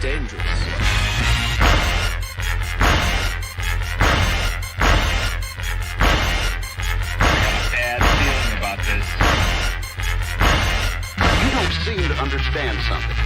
dangerous. Bad feeling about this. You don't seem to understand something.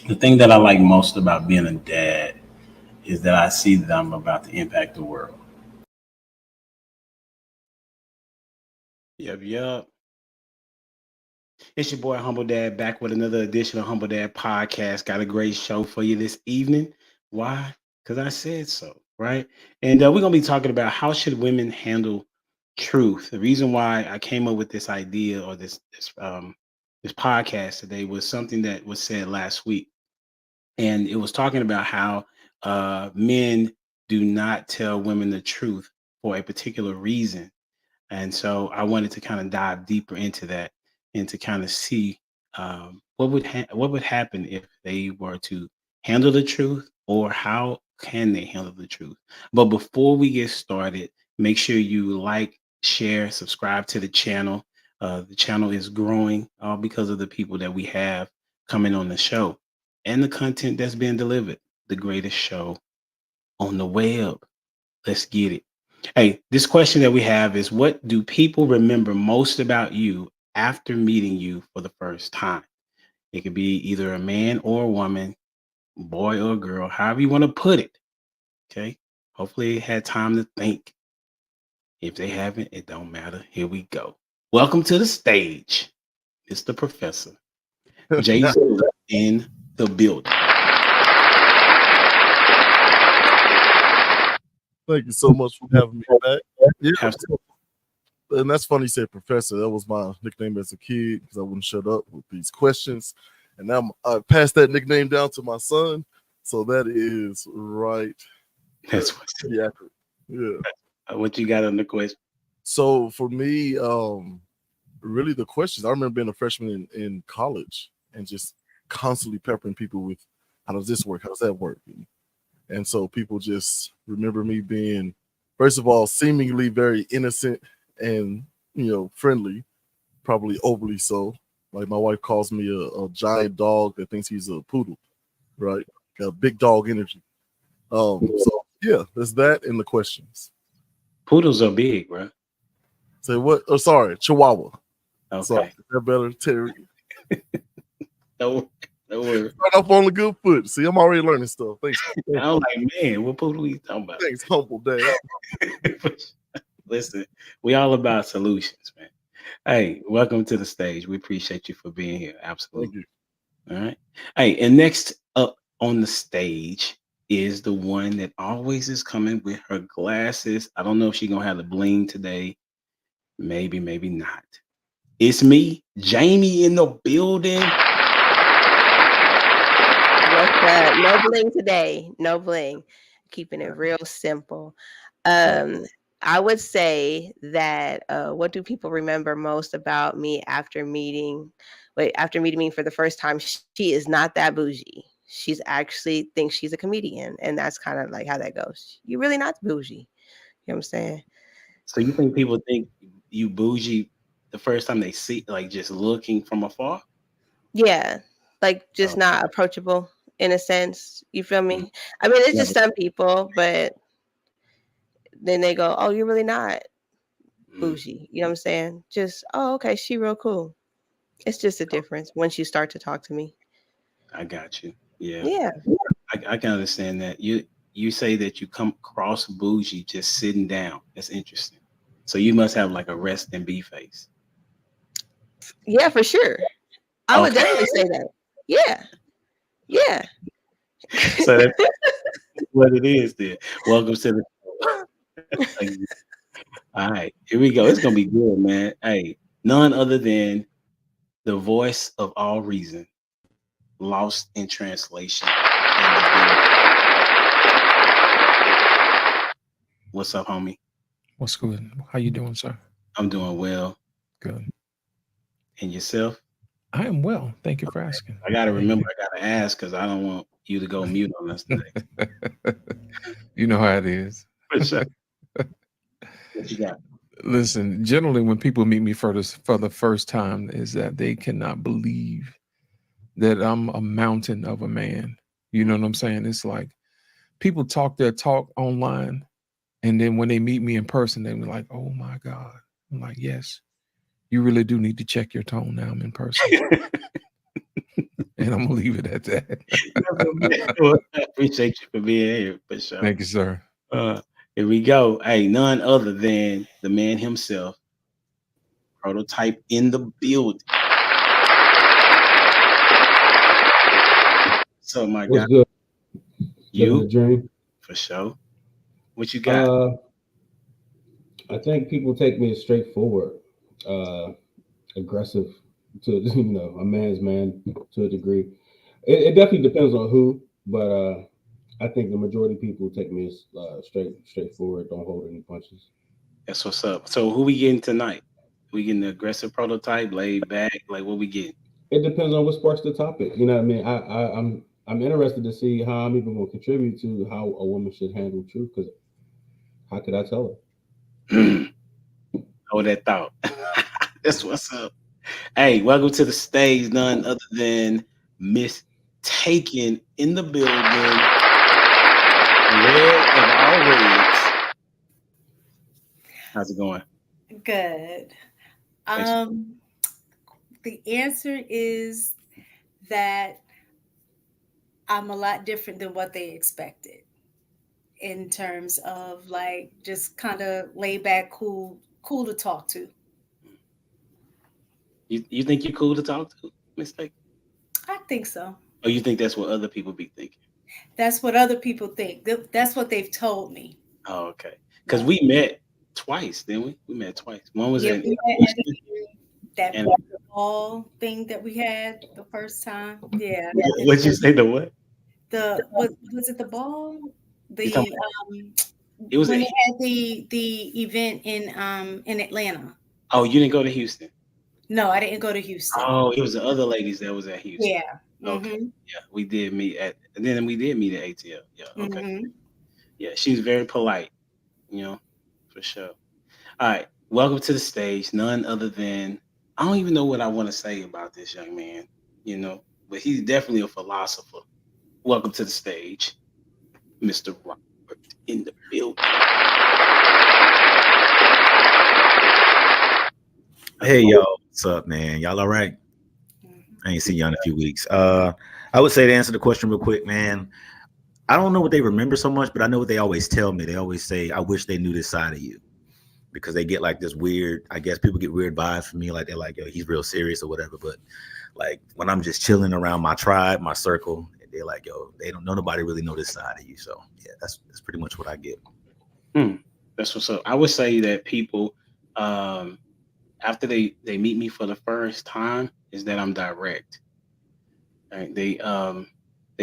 The thing that I like most about being a dad is that I see that I'm about to impact the world. Yep. It's your boy Humble Dad back with another edition of Humble Dad Podcast. Got a great show for you this evening. Why? Because I said so, right? And we're going to be talking about how should women handle truth. The reason why I came up with this idea or this podcast today was something that was said last week. And it was talking about how men do not tell women the truth for a particular reason. And so I wanted to kind of dive deeper into that and to kind of see what would happen if they were to handle the truth, or how can they handle the truth. But before we get started, make sure you like, share, subscribe to the channel. The channel is growing all because of the people that we have coming on the show and the content that's being delivered. The greatest show on the web. Let's get it. Hey, this question that we have is, what do people remember most about you after meeting you for the first time? It could be either a man or a woman, boy or girl, however you want to put it. Okay. Hopefully they had time to think. If they haven't, it don't matter. Here we go. Welcome to the stage, Mr. Professor. Jay-Z in the building. Thank you so much for having me back. Yeah, Have to- and that's funny you said professor. That was my nickname as a kid because I wouldn't shut up with these questions. And now I passed that nickname down to my son. So that is right. That's what's Yeah. Yeah. what you got on the question. So for me, really the questions, I remember being a freshman in college and just constantly peppering people with, how does this work? How does that work? And so people just remember me being, first of all, seemingly very innocent and, friendly, probably overly so. Like my wife calls me a giant dog that thinks he's a poodle, right? Got big dog energy. So yeah, there's that in the questions. Poodles are big, bro. Say what? Oh, sorry, Chihuahua. Okay. Sorry, is that better, Terry? No worries. Start off on the good foot. See, I'm already learning stuff. Thanks. I was like, man, what poodle are you talking about? Thanks, Humble Dad. Listen, we all about solutions, man. Hey, welcome to the stage. We appreciate you for being here. Absolutely. Thank you. All right. Hey, and next up on the stage is the one that always is coming with her glasses. I don't know if she's gonna have the bling today. Maybe not. It's me, Jamie, in the building. What's up? No bling today. No bling. Keeping it real simple. I would say that what do people remember most about me after meeting me for the first time? She is not that bougie. She's actually thinks she's a comedian, and that's kind of like how that goes. You're really not bougie. You know what I'm saying? So you think people think you bougie the first time they see, like, just looking from afar? Yeah, like just not approachable in a sense. You feel me? I mean, it's just some people, but then they go, "Oh, you're really not bougie." You know what I'm saying? Just, "Oh, okay, she real cool." It's just a difference once you start to talk to me. I got you. Yeah. Yeah. I can understand that. You say that you come across bougie just sitting down. That's interesting. So you must have like a rest and be face. Yeah, for sure. I would Okay. definitely say that. Yeah. Yeah. So that's what it is then. Welcome to the show. All right, here we go. It's gonna be good, man. Hey, none other than the voice of all reason, lost in translation. What's up, homie? What's good? How you doing, sir? I'm doing well. Good. And yourself? I am well. Thank you for asking. I got to remember, I got to ask because I don't want you to go mute on us today. You know how it is. For sure. What you got? Listen, generally when people meet me for the first time is that they cannot believe that I'm a mountain of a man. You know what I'm saying? It's like people talk their talk online, and then when they meet me in person, they're like, oh my God. I'm like, yes, you really do need to check your tone now. I'm in person. And I'm gonna leave it at that. Well, I appreciate you for being here. For sure. Thank you, sir. Here we go. Hey, none other than the man himself, Prototype in the building. So, my What's God, good? you Living the dream. for sure. What you got? I think people take me as straightforward, aggressive to a man's man to a degree. It definitely depends on who, but I think the majority of people take me as straightforward, don't hold any punches. That's what's up. So, who we getting tonight? We getting the aggressive Prototype, laid back? Like, what we getting? It depends on what sparks the topic. You know what I mean? I'm interested to see how I'm even going to contribute to how a woman should handle truth, because how could I tell her? Hold that thought. That's what's up. Hey, welcome to the stage. None other than Miss Taken in the building. Red of all reds. How's it going? Good. The answer is that I'm a lot different than what they expected in terms of like just kind of laid back, cool to talk to. You think you're cool to talk to, Miss Taken? I think so. Or you think that's what other people be thinking? That's what other people think. That's what they've told me. Oh, okay. Because we met twice, didn't we? We met twice. One was at that ball thing that we had the first time. Yeah. What'd you say? The what? Was it the ball? It was when they had the event in Atlanta. Oh, you didn't go to Houston? No, I didn't go to Houston. Oh, it was the other ladies that was at Houston. Yeah. Okay. Mm-hmm. Yeah, we did meet at ATL. Yeah. Okay. Mm-hmm. Yeah, she's very polite, for sure. All right. Welcome to the stage. None other than, I don't even know what I want to say about this young man, but he's definitely a philosopher. Welcome to the stage, Mr. Robert in the building. Hey, y'all. What's up, man? Y'all all right? I ain't seen y'all in a few weeks. I would say, to answer the question real quick, man, I don't know what they remember so much, but I know what they always tell me. They always say, I wish they knew this side of you, because they get like this weird, I guess people get weird vibes from me. Like they're like, yo, he's real serious or whatever. But like when I'm just chilling around my tribe, my circle, they're like, yo, nobody really know this side of you. So yeah, that's pretty much what I get. That's what's up. I would say that people, after they meet me for the first time, is that I'm direct. Right? They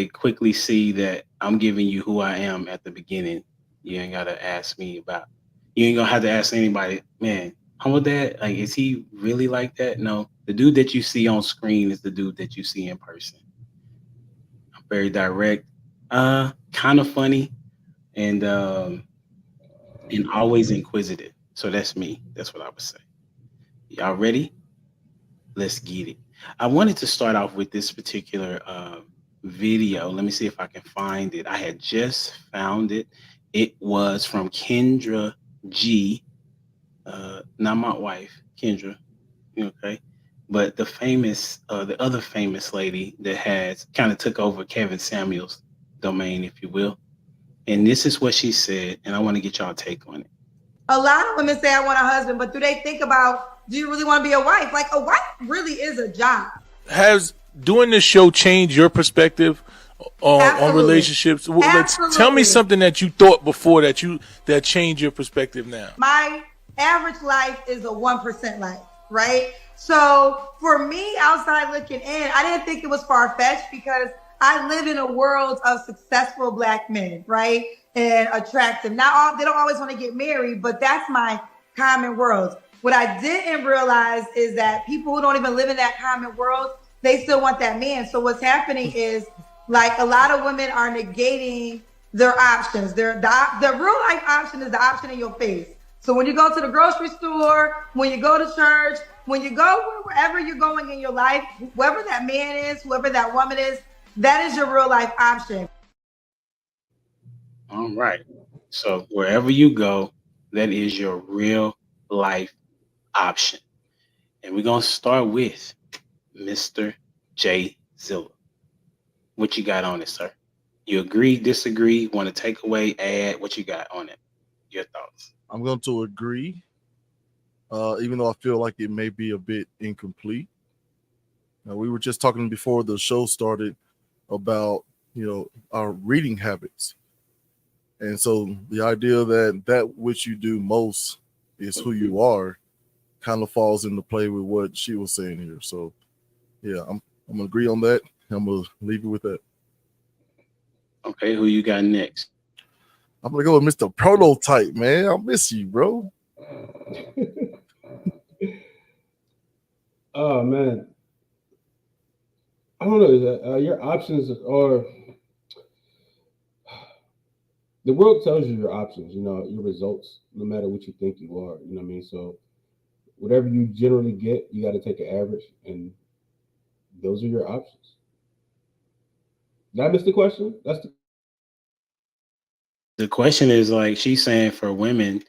quickly see that I'm giving you who I am at the beginning. You ain't gotta ask me about. You ain't gonna have to ask anybody, man, Humble Dad, like, is he really like that? No, the dude that you see on screen is the dude that you see in person. I'm very direct, kind of funny, and always inquisitive. So that's me. That's what I would say. Y'all ready? Let's get it. I wanted to start off with this particular video. Let me see if I can find it. I had just found it. It was from Kendra G, not my wife, Kendra. Okay, but the other famous lady that has kind of took over Kevin Samuels' domain, if you will. And this is what she said, and I want to get y'all take on it. A lot of women say I want a husband, but do they think about, do you really want to be a wife? Like, a wife really is a job. Has doing this show changed your perspective on relationships? Tell me something that you thought before that changed your perspective now. My average life is a 1% life, right? So for me, outside looking in, I didn't think it was far-fetched because I live in a world of successful Black men, right? And attractive. Not all, they don't always want to get married, but that's my common world. What I didn't realize is that people who don't even live in that common world, they still want that man. So what's happening is like a lot of women are negating their options. The real life option is the option in your face. So when you go to the grocery store, when you go to church, when you go wherever you're going in your life, whoever that man is, whoever that woman is, that is your real life option. All right. So wherever you go, that is your real life option. And we're going to start with Mr. J Zilla. What you got on it, sir? You agree, disagree, want to take away, add? What you got on it? Your thoughts? I'm going to agree, even though I feel like it may be a bit incomplete. We were just talking before the show started about, our reading habits. And so the idea that which you do most is who you are kind of falls into play with what she was saying here. So, yeah, I'm going to agree on that. I'm going to leave it with that. Okay, who you got next? I'm going to go with Mr. Prototype, man. I miss you, bro. Oh, man. I don't know. Your options are... The world tells you your options, your results, no matter what you think you are. You know what I mean? So whatever you generally get, you got to take an average, and those are your options. Did I miss the question? The question is like she's saying for women,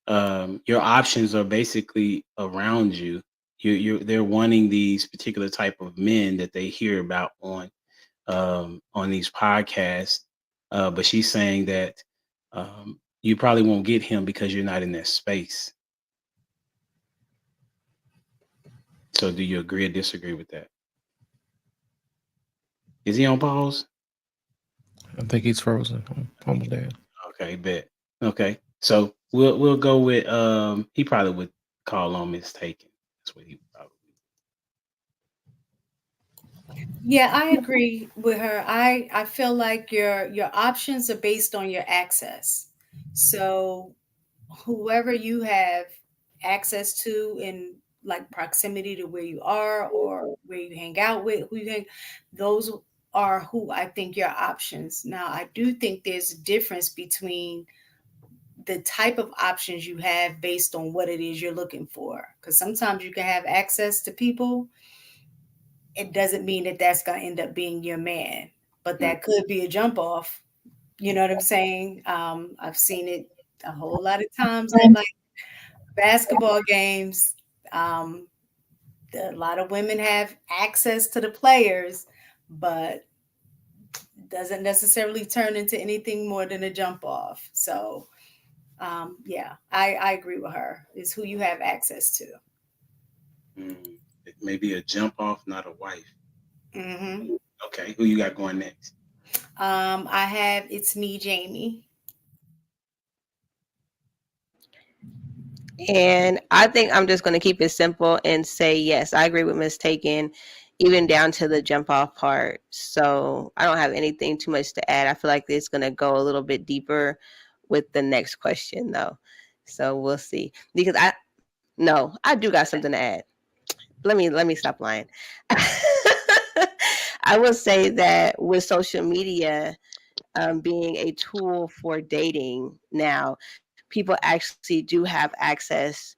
your options are basically around you. They're wanting these particular type of men that they hear about on these podcasts. But she's saying that you probably won't get him because you're not in that space. So do you agree or disagree with that? Is he on pause? I think he's frozen. Humble Dad. Okay, bet. Okay. So we'll go with he probably would call on mistaken. That's what he would probably. Yeah, I agree with her. I feel like your options are based on your access. So whoever you have access to in like proximity to where you are or where you hang out with, those are who I think your options. Now, I do think there's a difference between the type of options you have based on what it is you're looking for. Because sometimes you can have access to people. It doesn't mean that that's going to end up being your man, but that could be a jump off. You know what I'm saying? I've seen it a whole lot of times at like basketball games. A lot of women have access to the players, but doesn't necessarily turn into anything more than a jump off. So, yeah, I agree with her. It's who you have access to. It may be a jump off, not a wife. Mm-hmm. Okay, who you got going next? I have It's Me, Jamie. And I think I'm just going to keep it simple and say, yes, I agree with Mistaken, even down to the jump off part. So I don't have anything too much to add. I feel like it's going to go a little bit deeper with the next question, though. So we'll see. Because I do got something to add. Let me stop lying. I will say that with social media being a tool for dating now, people actually do have access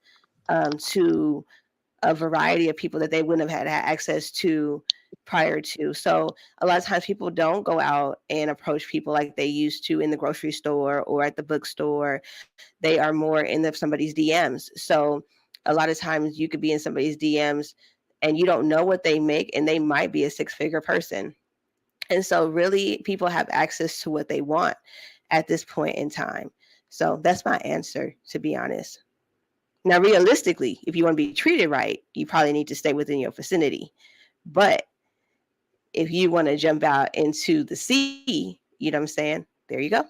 to a variety of people that they wouldn't have had access to prior to. So a lot of times people don't go out and approach people like they used to in the grocery store or at the bookstore. They are more in somebody's DMs. So a lot of times you could be in somebody's DMs and you don't know what they make, and they might be a six-figure person. And so really people have access to what they want at this point in time. So that's my answer, to be honest. Now, realistically, if you want to be treated right, you probably need to stay within your vicinity. But if you want to jump out into the sea, you know what I'm saying? There you go.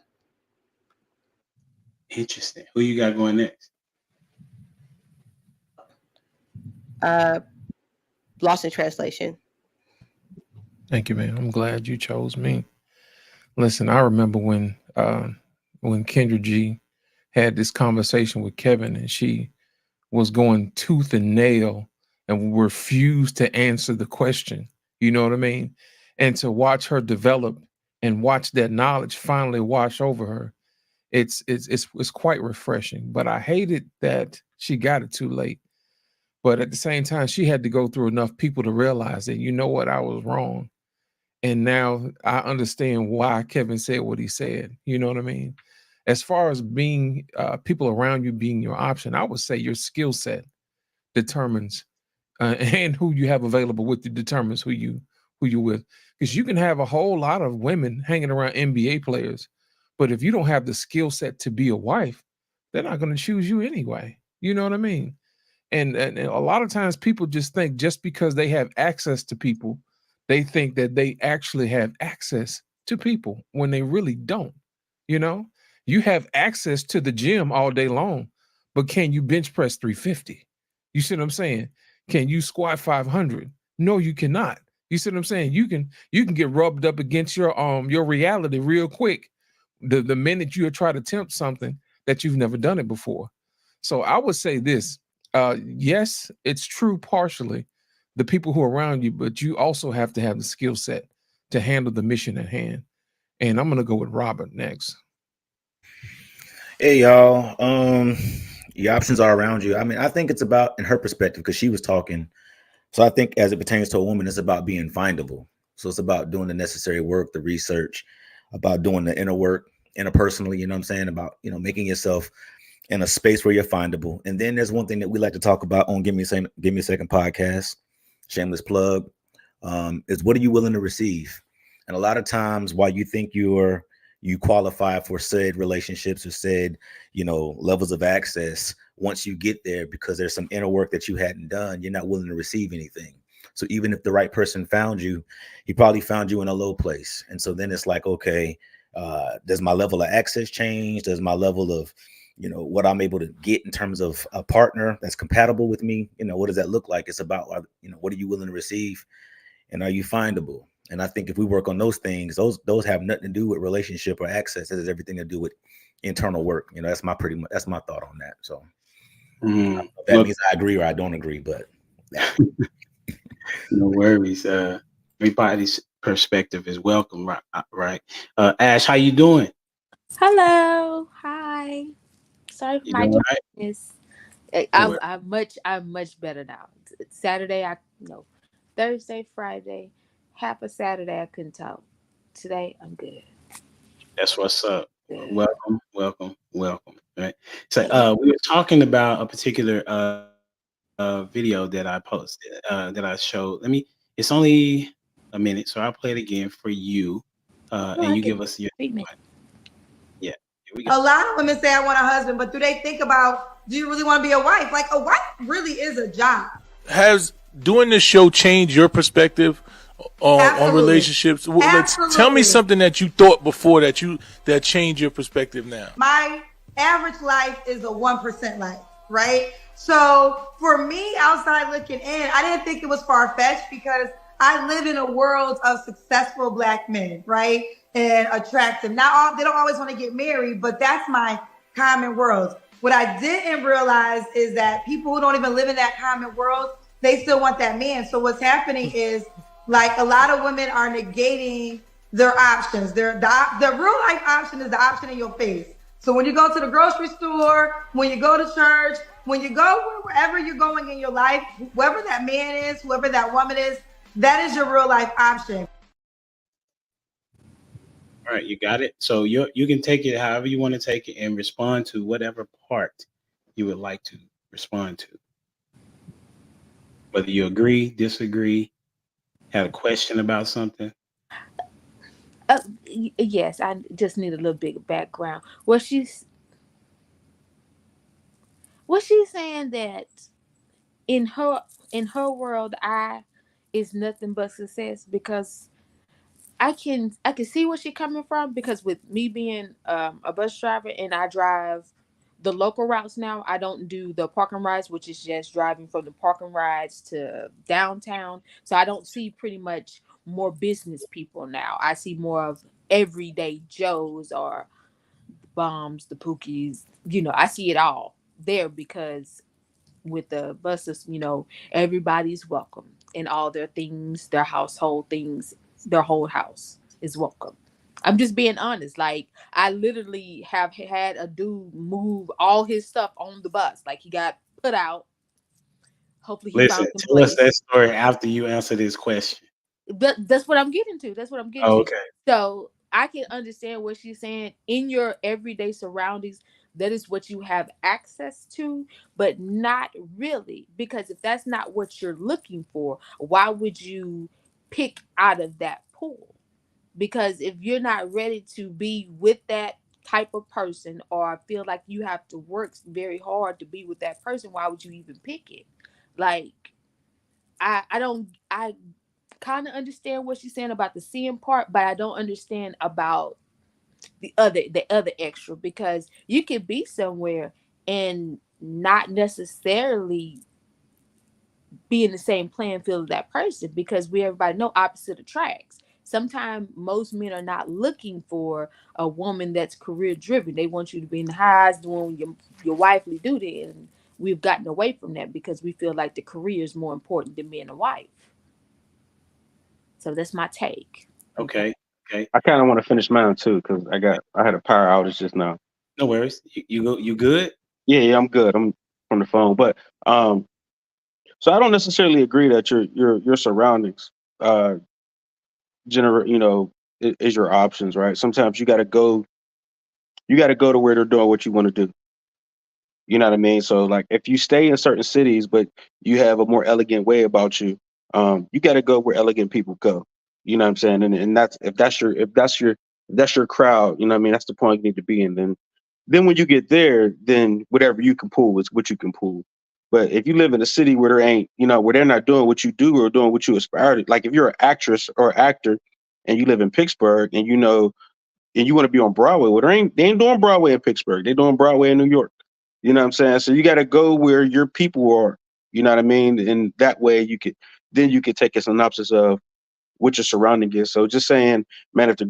Interesting. Who you got going next? Lost in translation. Thank you, man. I'm glad you chose me. Listen, I remember when Kendra G had this conversation with Kevin, and she was going tooth and nail and refused to answer the question. You know what I mean? And to watch her develop and watch that knowledge finally wash over her, it's quite refreshing. But I hated that she got it too late. But at the same time, she had to go through enough people to realize that, you know what, I was wrong. And now I understand why Kevin said what he said. You know what I mean? As far as being people around you being your option, I would say your skill set determines and who you have available with you determines who you're with. Because you can have a whole lot of women hanging around NBA players, but if you don't have the skill set to be a wife, they're not going to choose you anyway. You know what I mean? And a lot of times people just think just because they have access to people, they think that they actually have access to people when they really don't. You know, you have access to the gym all day long, but can you bench press 350? You see what I'm saying? Can you squat 500? No, you cannot. You see what I'm saying? You can get rubbed up against your reality real quick the minute you try to attempt something that you've never done it before. So I would say this. Yes, it's true partially, the people who are around you, but you also have to have the skill set to handle the mission at hand. And I'm gonna go with Robert next. Hey y'all, your options are around you. I mean, I think it's about, in her perspective, because she was talking. So I think as it pertains to a woman, it's about being findable. So it's about doing the necessary work, the research, about doing the inner work interpersonally. You know what I'm saying? About, you know, making yourself in a space where you're findable. And then there's one thing that we like to talk about on Give Me a Second podcast, shameless plug, is what are you willing to receive? And a lot of times while you think you qualify for said relationships or said, you know, levels of access, once you get there, because there's some inner work that you hadn't done, you're not willing to receive anything. So even if the right person found you, he probably found you in a low place. And so then it's like, okay, does my level of access change? Does my level of, you know, what I'm able to get in terms of a partner that's compatible with me? You know, what does that look like? It's about, you know, what are you willing to receive? And are you findable? And I think if we work on those things, those have nothing to do with relationship or access. It has everything to do with internal work. You know, that's my thought on that. So that means I agree or I don't agree, but no worries. Everybody's perspective is welcome, right? Ash, how you doing? Hello. Hi. Sorry for You my doing darkness. all right? I'm much better now. Saturday, Thursday, Friday, half of Saturday I couldn't talk. Today I'm good. That's what's up. Good. Welcome. Right. So we were talking about a particular video that I posted, that I showed. It's only a minute, so I'll play it again for you. And you give us your feedback. Yeah. Here we A go. lot of women say I want a husband, but do they think about, do you really want to be a wife? Like, a wife really is a job. Has doing this show changed your perspective on relationships? Tell me something that you thought before that changed your perspective now. My average life is a 1% life, right? So for me, outside looking in, I didn't think it was far-fetched because I live in a world of successful Black men, right? And attractive. Now, they don't always want to get married, but that's my common world. What I didn't realize is that people who don't even live in that common world, they still want that man. So what's happening is, like, a lot of women are negating their options. The real life option is the option in your face. So when you go to the grocery store, when you go to church, when you go wherever you're going in your life, whoever that man is, whoever that woman is, that is your real life option. All right, you got it. So you can take it however you want to take it and respond to whatever part you would like to respond to. Whether you agree, disagree, had a question about something. Yes, I just need a little bit of background. Was she saying that in her world, I is nothing but success? Because I can see where she's coming from, because with me being a bus driver and I drive the local routes now, I don't do the parking rides, which is just driving from the parking rides to downtown. So I don't see pretty much more business people now. I see more of everyday Joes or Bombs, the Pookies. I see it all there because with the buses, everybody's welcome and all their things, their household things, their whole house is welcome. I'm just being honest. Like, I literally have had a dude move all his stuff on the bus. Like, he got put out. Hopefully he Listen, found some tell us place. that story after you answer this question. But that's what I'm getting to. Okay. So I can understand what she's saying. In your everyday surroundings, that is what you have access to, but not really. Because if that's not what you're looking for, why would you pick out of that pool? Because if you're not ready to be with that type of person, or feel like you have to work very hard to be with that person, why would you even pick it? Like, I kind of understand what she's saying about the seeing part, but I don't understand about the other extra, because you could be somewhere and not necessarily be in the same playing field as that person, because everybody know opposite attracts. Sometimes most men are not looking for a woman that's career driven. They want you to be in the highs doing your wifely duty, and we've gotten away from that because we feel like the career is more important than being a wife. So that's my take. Okay. I kind of want to finish mine too because I had a power outage just now. No worries. You good? Yeah, I'm good. I'm from the phone, but so I don't necessarily agree that your surroundings generate is your options, right? Sometimes you got to go to where they're doing what you want to do. You know what I mean? So like if you stay in certain cities, but you have a more elegant way about you, you got to go where elegant people go. You know what I'm saying? And that's if that's your crowd, you know what I mean? That's the point you need to be in. Then when you get there, then whatever you can pull is what you can pull. But if you live in a city where there ain't, where they're not doing what you do or doing what you aspire to, like if you're an actress or actor and you live in Pittsburgh and you want to be on Broadway, well, they ain't doing Broadway in Pittsburgh. They're doing Broadway in New York. You know what I'm saying? So you got to go where your people are. You know what I mean? And that way you could take a synopsis of what your surrounding is. So just saying, man, if the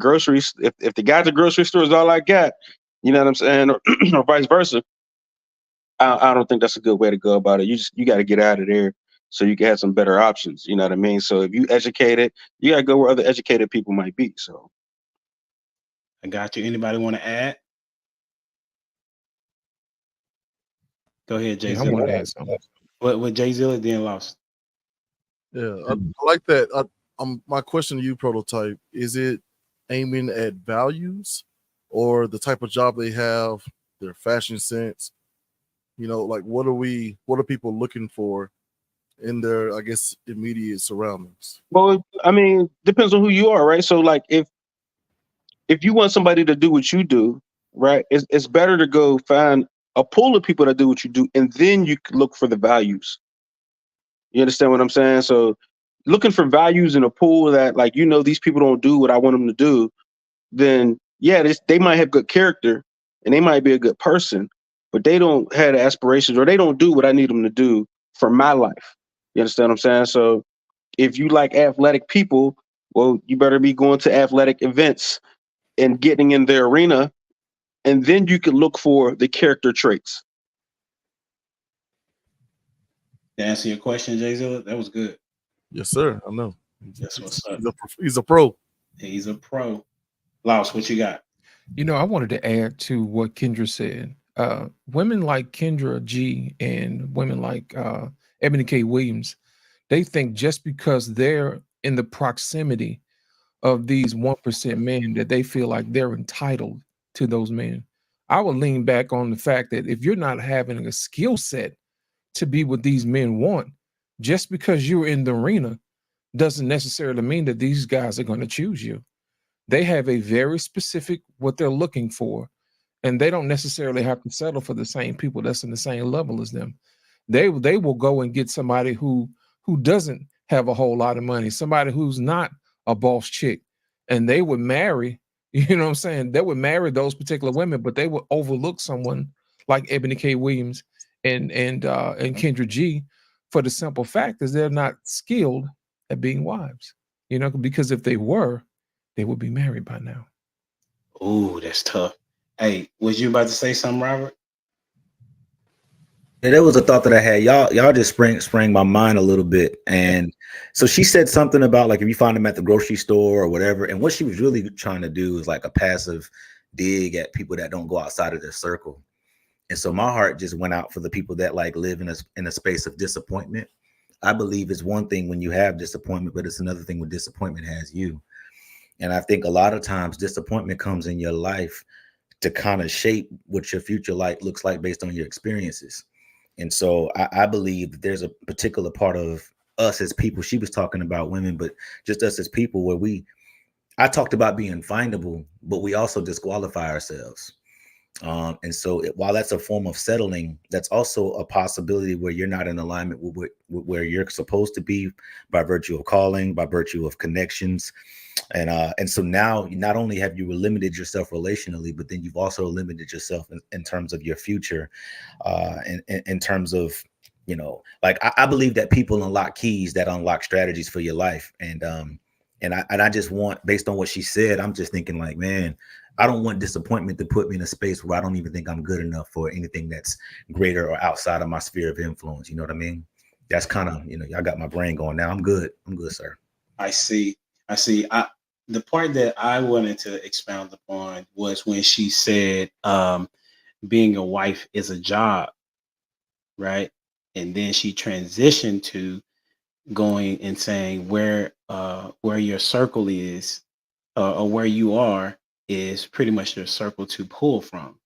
guy at the grocery store is all I got, you know what I'm saying, or vice versa, I don't think that's a good way to go about it. You got to get out of there so you can have some better options. You know what I mean? So if you educated, you got to go where other educated people might be. So I got you. Anybody want to add? Go ahead, Jay. I want to add something. What Jay Zilla then lost? Yeah, I like that. My question to you, Prototype, is it aiming at values or the type of job they have, their fashion sense? Like what are people looking for in their, I guess, immediate surroundings? Well, I mean, depends on who you are, right? So like if you want somebody to do what you do, right, it's better to go find a pool of people that do what you do, and then you can look for the values. You understand what I'm saying? So looking for values in a pool that, like, these people don't do what I want them to do, then yeah, they might have good character and they might be a good person, but they don't have the aspirations or they don't do what I need them to do for my life. You understand what I'm saying? So if you like athletic people, well, you better be going to athletic events and getting in their arena, and then you can look for the character traits. To answer your question, Jay Zilla, that was good. Yes, sir. I know. That's what's up. He's a pro. He's a pro. Laos, what you got? I wanted to add to what Kendra said. Women like Kendra G and women like Ebony K. Williams, they think just because they're in the proximity of these 1% men that they feel like they're entitled to those men. I would lean back on the fact that if you're not having a skill set to be what these men want, just because you're in the arena doesn't necessarily mean that these guys are going to choose you. They have a very specific what they're looking for, and they don't necessarily have to settle for the same people that's in the same level as them. They will go and get somebody who doesn't have a whole lot of money, somebody who's not a boss chick, and they would marry, you know what I'm saying? They would marry those particular women, but they would overlook someone like Ebony K. Williams and Kendra G for the simple fact is they're not skilled at being wives. You know, because if they were, they would be married by now. Ooh, that's tough. Hey, was you about to say something, Robert? Yeah, that was a thought that I had. Y'all just sprang my mind a little bit. And so she said something about like if you find them at the grocery store or whatever. And what she was really trying to do is like a passive dig at people that don't go outside of their circle. And so my heart just went out for the people that like live in a space of disappointment. I believe it's one thing when you have disappointment, but it's another thing when disappointment has you. And I think a lot of times disappointment comes in your life to kind of shape what your future life looks like based on your experiences. And so I believe that there's a particular part of us as people. She was talking about women, but just us as people where I talked about being findable, but we also disqualify ourselves. And so while that's a form of settling, that's also a possibility where you're not in alignment with where you're supposed to be by virtue of calling, by virtue of connections. And so now not only have you limited yourself relationally, but then you've also limited yourself in terms of your future, in terms of, you know, like I believe that people unlock keys that unlock strategies for your life. And I just want, based on what she said, I'm just thinking like, man, I don't want disappointment to put me in a space where I don't even think I'm good enough for anything that's greater or outside of my sphere of influence. You know what I mean? That's kind of, you know, y'all got my brain going now. I'm good, sir. I see. The part that I wanted to expound upon was when she said, being a wife is a job, right? And then she transitioned to going and saying where your circle is, or where you are is pretty much your circle to pull from.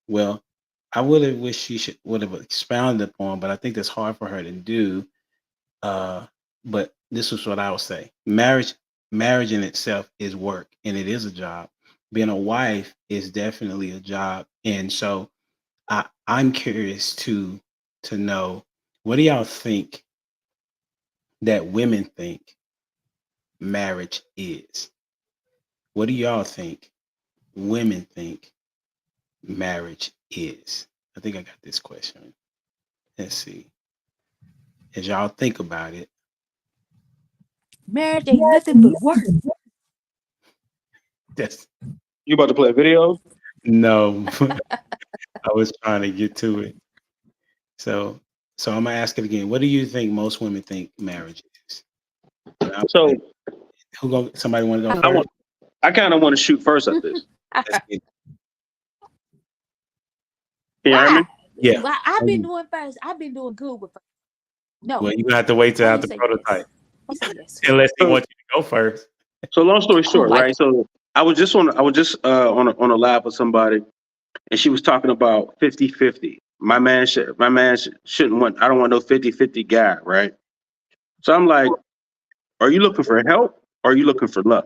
Well, I would have wished she would have expounded upon, but I think that's hard for her to do. But this is what I would say: marriage in itself is work, and it is a job. Being a wife is definitely a job, and so I'm curious to know, what do y'all think that women think marriage is? What do y'all think women think marriage is? I think I got this question. Let's see. As y'all think about it. Marriage ain't nothing but work. That's You about to play a video? No. I was trying to get to it. So I'm gonna ask it again. What do you think most women think marriage is? So somebody want to go first? I kind of want to shoot first at this. Can you hear me? Yeah. Well, I've been doing first. I've been doing good with first. No. Well, you're gonna have to wait till after prototype. Yes. Unless they want you to go first. So long story short, right? So I was just on a live with somebody, and she was talking about 50-50. My man shouldn't want. I don't want no 50-50 guy, right? So I'm like, are you looking for help or are you looking for love?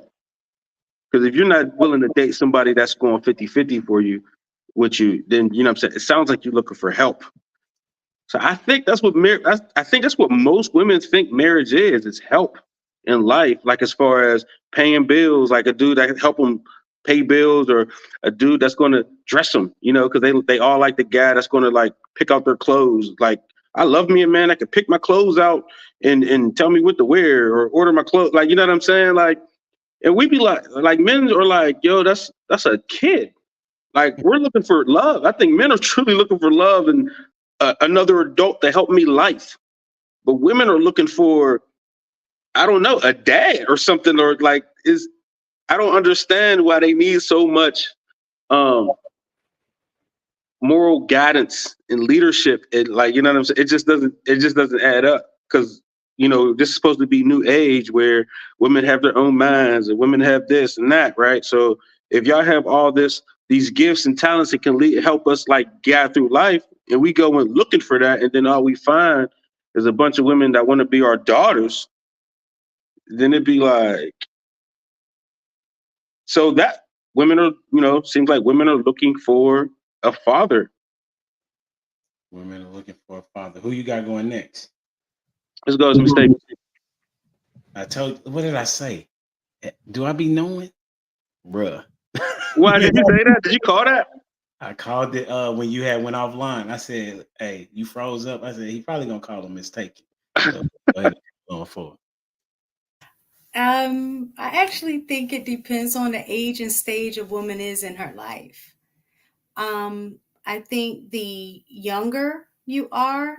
Because if you're not willing to date somebody that's going 50-50 for you, with you, then you know what I'm saying. It sounds like you're looking for help. So I think that's what I think that's what most women think marriage is. It's help in life, like as far as paying bills, like a dude that can help them pay bills, or a dude that's going to dress them, you know, because they all like the guy that's going to like pick out their clothes. Like, I love me a man that can pick my clothes out and tell me what to wear or order my clothes. Like, you know what I'm saying? Like, and we be like men are like, yo, that's a kid. Like, we're looking for love. I think men are truly looking for love and another adult to help me life. But women are looking for, I don't know, a dad or something, or like I don't understand why they need so much moral guidance and leadership. And like, you know what I'm saying? It just doesn't add up, because, you know, this is supposed to be new age where women have their own minds and women have this and that, right? So if y'all have all these gifts and talents that can help us like guide through life, and we go and looking for that, and then all we find is a bunch of women that want to be our daughters, then it'd be like, so that women are, you know, seems like women are looking for a father. Women are looking for a father. Who you got going next? Let's go as mistake. I told you, what did I say? Do I be knowing? Bruh. Why did you say that? Did you call that? I called it when you had went offline. I said, hey, you froze up. I said, he probably gonna call a mistake. So, go ahead, going forward. I actually think it depends on the age and stage a woman is in her life. I think the younger you are,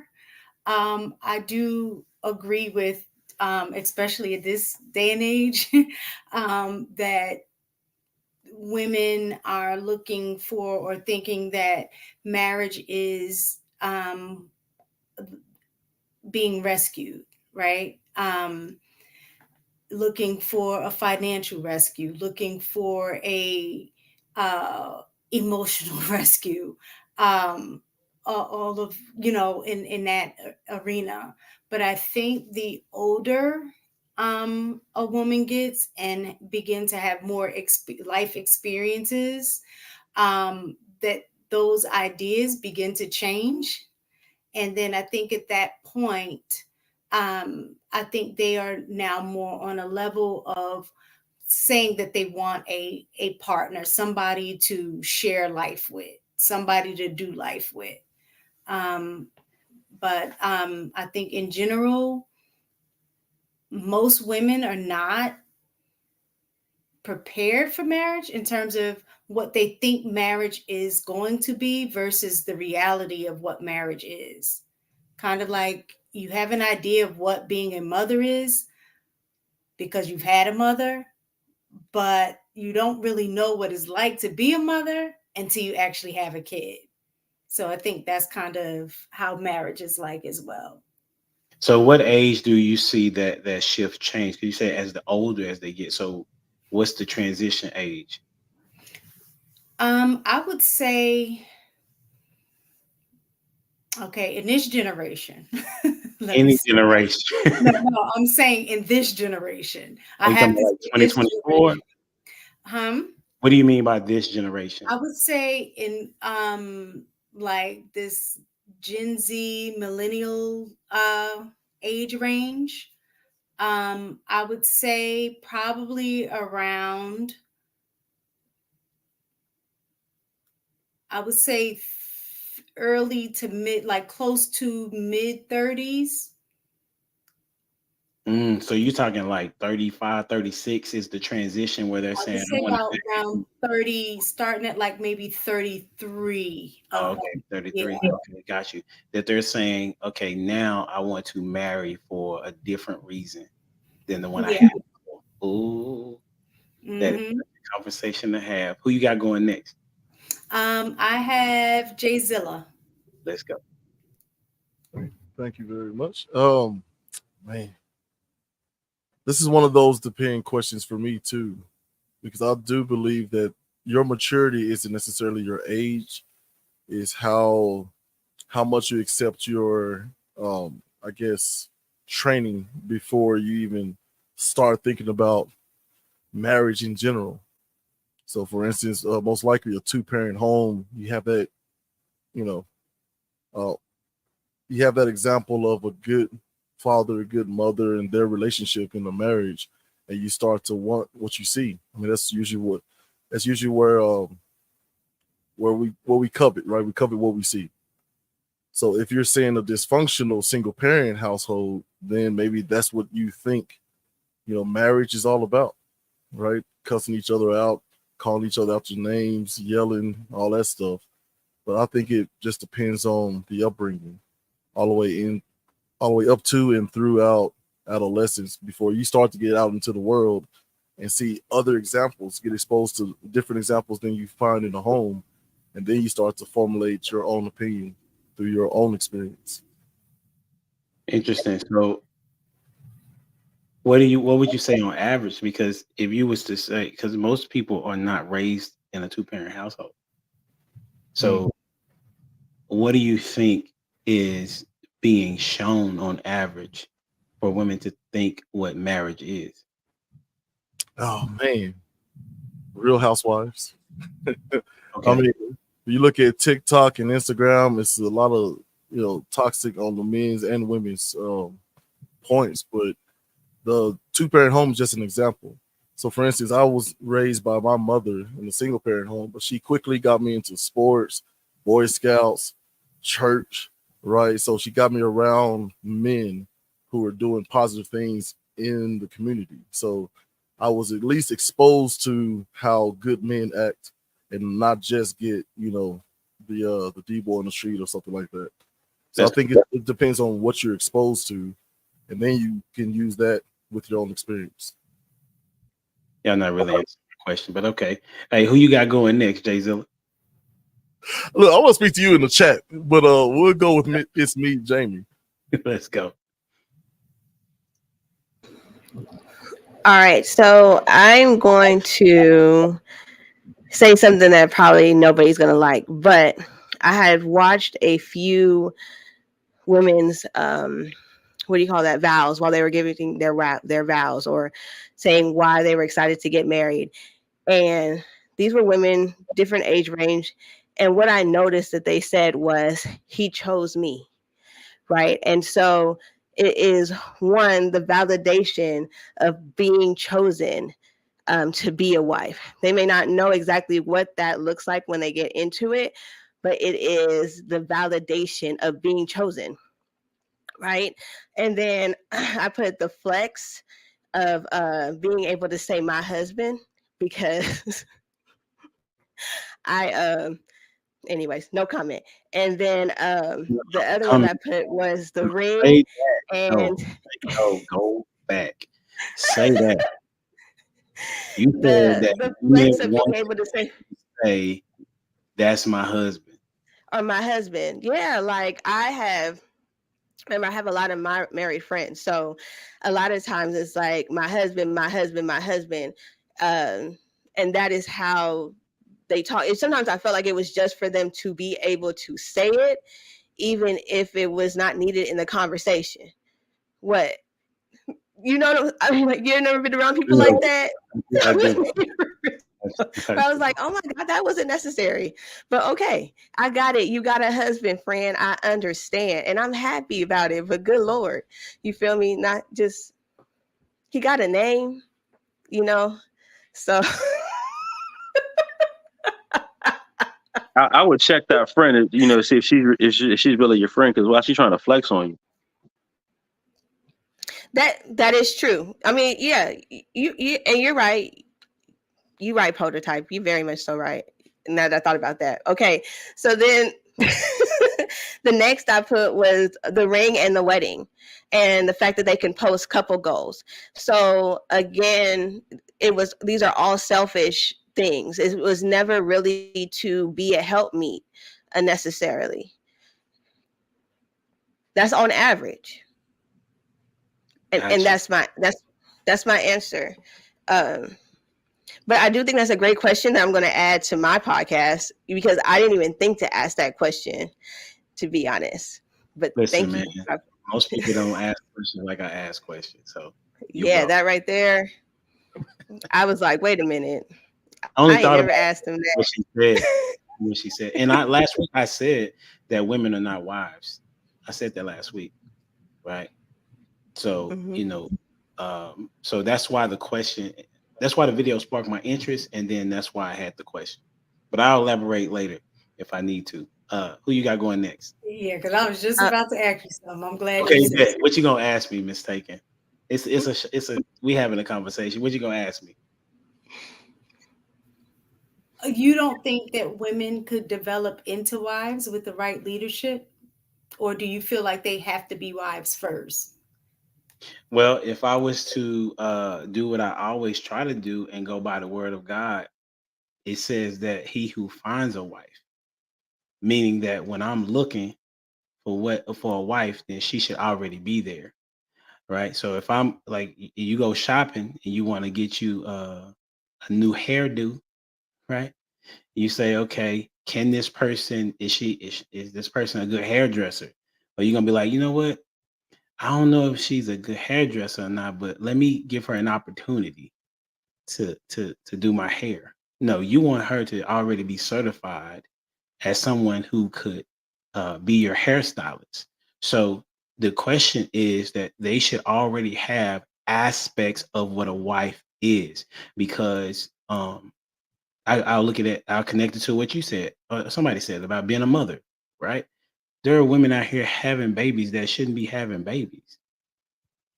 I do agree with, especially at this day and age, that women are looking for or thinking that marriage is being rescued, right? Looking for a financial rescue, looking for a emotional rescue, all of, in that arena. But I think the older a woman gets and begin to have more life experiences, that those ideas begin to change. And then I think at that point, I think they are now more on a level of saying that they want a partner, somebody to share life with, somebody to do life with. But I think in general, most women are not prepared for marriage in terms of what they think marriage is going to be versus the reality of what marriage is. Kind of like you have an idea of what being a mother is because you've had a mother, but you don't really know what it's like to be a mother until you actually have a kid. So I think that's kind of how marriage is like as well. So what age do you see that shift change? 'Cause you say as the older as they get. So what's the transition age? I would say, okay, in this generation. Any generation. No, I'm saying in this generation. Are I you have talking to about say like this 2024? generation. What do you mean by this generation? I would say in like this Gen Z millennial age range. I would say probably around, I would say early to mid, like close to mid 30s. So you're talking like 35, 36 is the transition where they're I would saying, say about around 30, starting at like maybe 33. oh, okay, 33. Yeah. Okay, got you. That they're saying, okay, now I want to marry for a different reason than the one I Yeah. had before. Ooh, that is Mhm. a conversation to have. Who you got going next? I have Jay Zilla. Let's go. Thank you very much. Man, this is one of those depending questions for me too, because I do believe that your maturity isn't necessarily your age, is how much you accept your I guess training before you even start thinking about marriage in general. So for instance, most likely a two-parent home, you have that, you know, you have that example of a good father, a good mother, and their relationship in a marriage, and you start to want what you see. I mean, that's usually where we covet, right? We covet what we see. So if you're saying a dysfunctional single parent household, then maybe that's what you think, marriage is all about, right? Cussing each other out, calling each other out your names, yelling, all that stuff. But I think it just depends on the upbringing, all the way up to and throughout adolescence, before you start to get out into the world and see other examples, get exposed to different examples than you find in the home, and then you start to formulate your own opinion through your own experience. Interesting. So what would you say on average? Because if you was to say, because most people are not raised in a two-parent household. So what do you think is being shown on average for women to think what marriage is? Oh man, Real Housewives. Okay. I mean, you look at TikTok and Instagram, it's a lot of toxic on the men's and women's points, but the two-parent home is just an example. So for instance, I was raised by my mother in a single parent home, but she quickly got me into sports, Boy Scouts, church, right? So she got me around men who were doing positive things in the community. So I was at least exposed to how good men act and not just get, the D-boy on the street or something like that. So I think it depends on what you're exposed to, and then you can use that with your own experience. Yeah, I'm not really answering the question, but okay. Hey, who you got going next, Jay Zilla? Look, I want to speak to you in the chat, but we'll go with it's me, Jamie. Let's go. All right, so I'm going to say something that probably nobody's going to like, but I have watched a few women's what do you call that, vows, while they were giving their vows or saying why they were excited to get married. And these were women, different age range. And what I noticed that they said was, he chose me, right? And so it is, one, the validation of being chosen to be a wife. They may not know exactly what that looks like when they get into it, but it is the validation of being chosen, right? And then I put the flex of being able to say my husband, because anyways, no comment. And then the other one I put was the ring. And go back. Say that. You said that the flex of being able to say that's my husband. Or my husband. Yeah, like I have a lot of my married friends. So a lot of times it's like my husband, my husband, my husband. And that is how they talk. And sometimes I felt like it was just for them to be able to say it, even if it was not needed in the conversation. What? I mean, like, you've never been around people like that? I do. I was like, oh my God, that wasn't necessary. But okay, I got it. You got a husband, friend. I understand. And I'm happy about it. But good Lord, you feel me? Not just, he got a name, So I would check that friend, see if she's really your friend, because why she's trying to flex on you. That is true. I mean, yeah, you and you're right. You're right, prototype. You're very much so right. Now that I thought about that. Okay, so then the next I put was the ring and the wedding, and the fact that they can post couple goals. So again, these are all selfish things. It was never really to be a helpmeet necessarily. That's on average. And that's my answer. But I do think that's a great question that I'm going to add to my podcast, because I didn't even think to ask that question, to be honest. But listen, thank you. Man, most people don't ask questions like I ask questions. So yeah, that right there. I was like, wait a minute. I only I thought never about asked him that. What she said. And last week I said that women are not wives. I said that last week, right? So so that's why that's why the video sparked my interest, and then that's why I had the question. But I'll elaborate later if I need to. Who you got going next? Yeah, because I was just about to ask you something. I'm glad. Okay, you said what you gonna ask me, Mistaken? We having a conversation. What you gonna ask me? You don't think that women could develop into wives with the right leadership, or do you feel like they have to be wives first? Well, if I was to do what I always try to do and go by the word of God, it says that he who finds a wife, meaning that when I'm looking for a wife, then she should already be there, right? So if I'm like, you go shopping and you want to get you a new hairdo, right? You say, okay, can this person, is this person a good hairdresser? Or you're gonna be like, you know what? I don't know if she's a good hairdresser or not, but let me give her an opportunity to do my hair. No, you want her to already be certified as someone who could be your hairstylist. So the question is that they should already have aspects of what a wife is, because I'll look at it, I'll connect it to what you said, somebody said about being a mother, right? There are women out here having babies that shouldn't be having babies.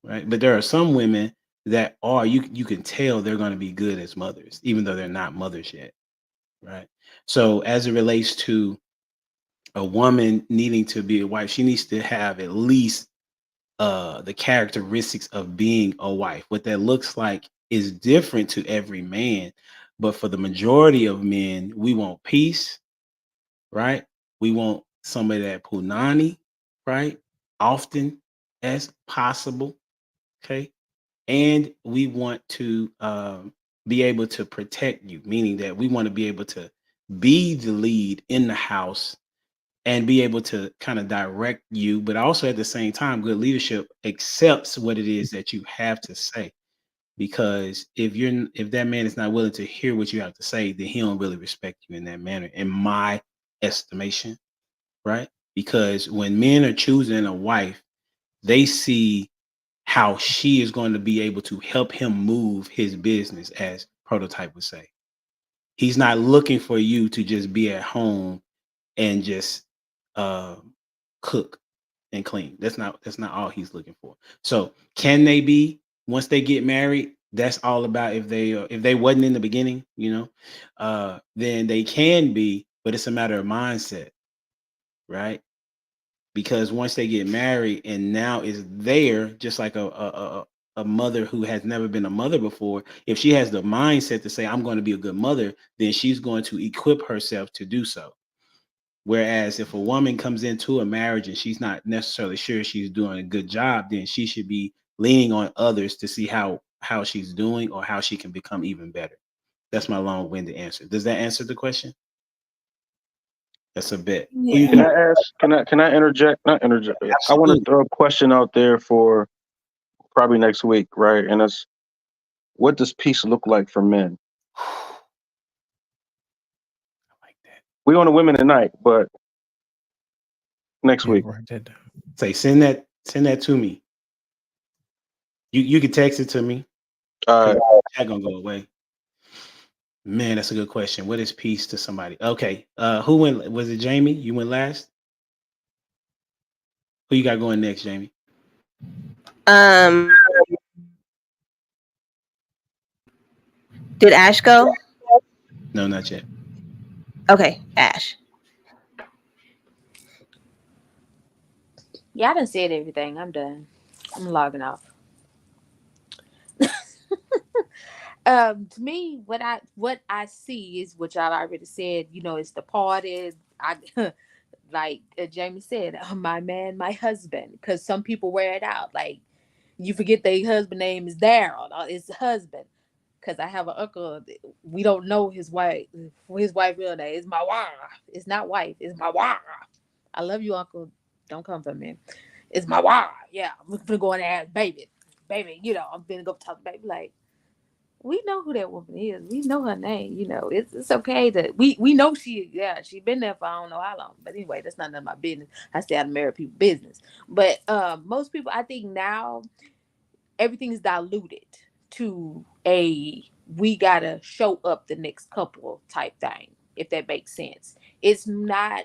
right? But there are some women that are you can tell they're going to be good as mothers, even though they're not mothers yet, right? So as it relates to a woman needing to be a wife, she needs to have at least the characteristics of being a wife. What that looks like is different to every man, but for the majority of men, we want peace, right? We want somebody that punani, right? Often as possible, okay? And we want to be able to protect you, meaning that we want to be able to be the lead in the house and be able to kind of direct you, but also at the same time, good leadership accepts what it is that you have to say. Because if that man is not willing to hear what you have to say, then he don't really respect you in that manner, in my estimation, right? Because when men are choosing a wife, they see how she is going to be able to help him move his business, as Prototype would say. He's not looking for you to just be at home and just cook and clean. That's not all he's looking for. So can they be once they get married? That's all about if they wasn't in the beginning, then they can be, but it's a matter of mindset, right? Because once they get married and now is there, just like a mother who has never been a mother before, if she has the mindset to say, I'm going to be a good mother, then she's going to equip herself to do so. Whereas if a woman comes into a marriage and she's not necessarily sure she's doing a good job, then she should be leaning on others to see how she's doing or how she can become even better. That's my long-winded answer. Does that answer the question? That's a bit. Yeah. Can I ask? Can I interject? Not interject. I want to throw a question out there for probably next week, right? And that's, what does peace look like for men? We on the women tonight, but next week. Write that down. Say send that to me. You can text it to me. Chat gonna go away. Man, that's a good question. What is peace to somebody? Okay. Who went? Was it Jamie? You went last? Who you got going next, Jamie? Did Ash go? No, not yet. Okay, Ash. Yeah, I done said everything. I'm done. I'm logging off. To me, what I see is what y'all already said. It's the party. Like Jamie said, my man, my husband. Because some people wear it out. Like you forget their husband name is Daryl. It's husband. Because I have an uncle. We don't know his wife. His wife real name. It's my wife. It's not wife. It's my wife. I love you, uncle. Don't come for me. It's my wife. Yeah, I'm gonna go in there and ask baby. I'm gonna go talk to baby. Like, we know who that woman is. We know her name. It's okay that we know she been there for I don't know how long. But anyway, that's not none of my business. I stay out of married people's business. But most people, I think now everything is diluted to we gotta show up the next couple type thing, if that makes sense. It's not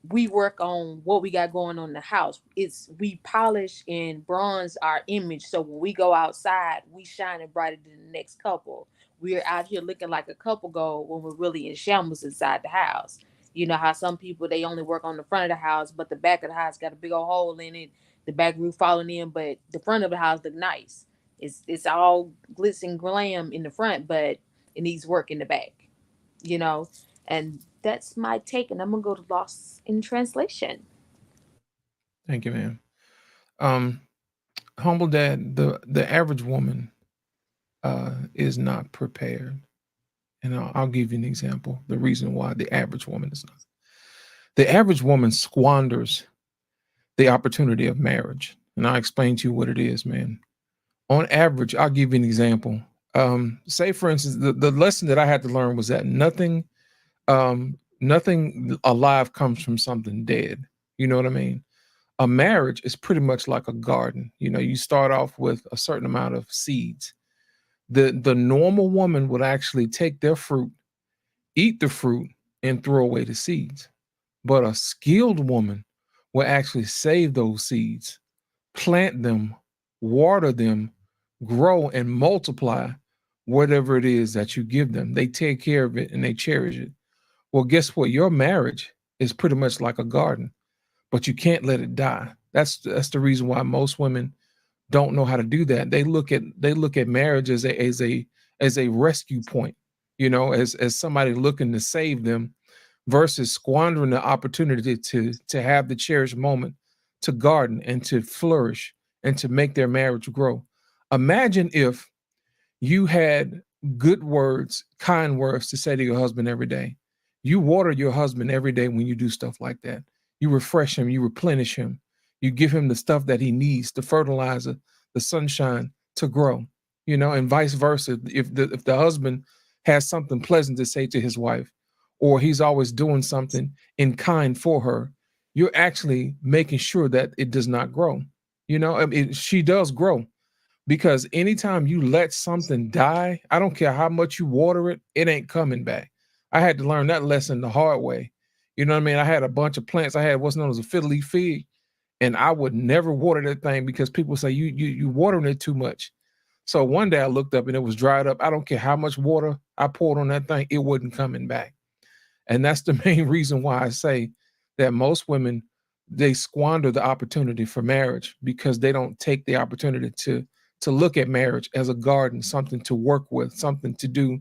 we work on what we got going on in the house. It's we polish and bronze our image, so when we go outside, we shine brighter than the next couple. We're out here looking like a couple go when we're really in shambles inside the house. You know how some people, they only work on the front of the house, but the back of the house got a big old hole in it, the back roof falling in, but the front of the house look nice. It's all glitz and glam in the front, but it needs work in the back. And that's my take, and I'm gonna go to Lost in Translation. Thank you, ma'am. Humble Dad, the average woman is not prepared. And I'll give you an example. The reason why the average woman is not. The average woman squanders the opportunity of marriage. And I'll explain to you what it is, man. On average, I'll give you an example. Say, for instance, the lesson that I had to learn was that nothing alive comes from something dead. You know what I mean? A marriage is pretty much like a garden. You start off with a certain amount of seeds. The normal woman would actually take their fruit, eat the fruit, and throw away the seeds. But a skilled woman will actually save those seeds, plant them, water them, grow and multiply whatever it is that you give them. They take care of it and they cherish it. Well, guess what? Your marriage is pretty much like a garden, but you can't let it die. That's the reason why most women don't know how to do that. They look at marriage as a rescue point, as somebody looking to save them, versus squandering the opportunity to have the cherished moment to garden and to flourish and to make their marriage grow. Imagine if you had good words, kind words to say to your husband every day. You water your husband every day when you do stuff like that. You refresh him, you replenish him, you give him the stuff that he needs, the fertilizer, the sunshine to grow, and vice versa. If the husband has something pleasant to say to his wife, or he's always doing something in kind for her, you're actually making sure that it does not grow. She does grow, because anytime you let something die, I don't care how much you water it, it ain't coming back. I had to learn that lesson the hard way. You know what I mean? I had a bunch of plants. I had what's known as a fiddle leaf fig, and I would never water that thing because people say you watering it too much. So one day I looked up and it was dried up. I don't care how much water I poured on that thing, it wasn't coming back. And that's the main reason why I say that most women, they squander the opportunity for marriage because they don't take the opportunity to look at marriage as a garden, something to work with, something to do,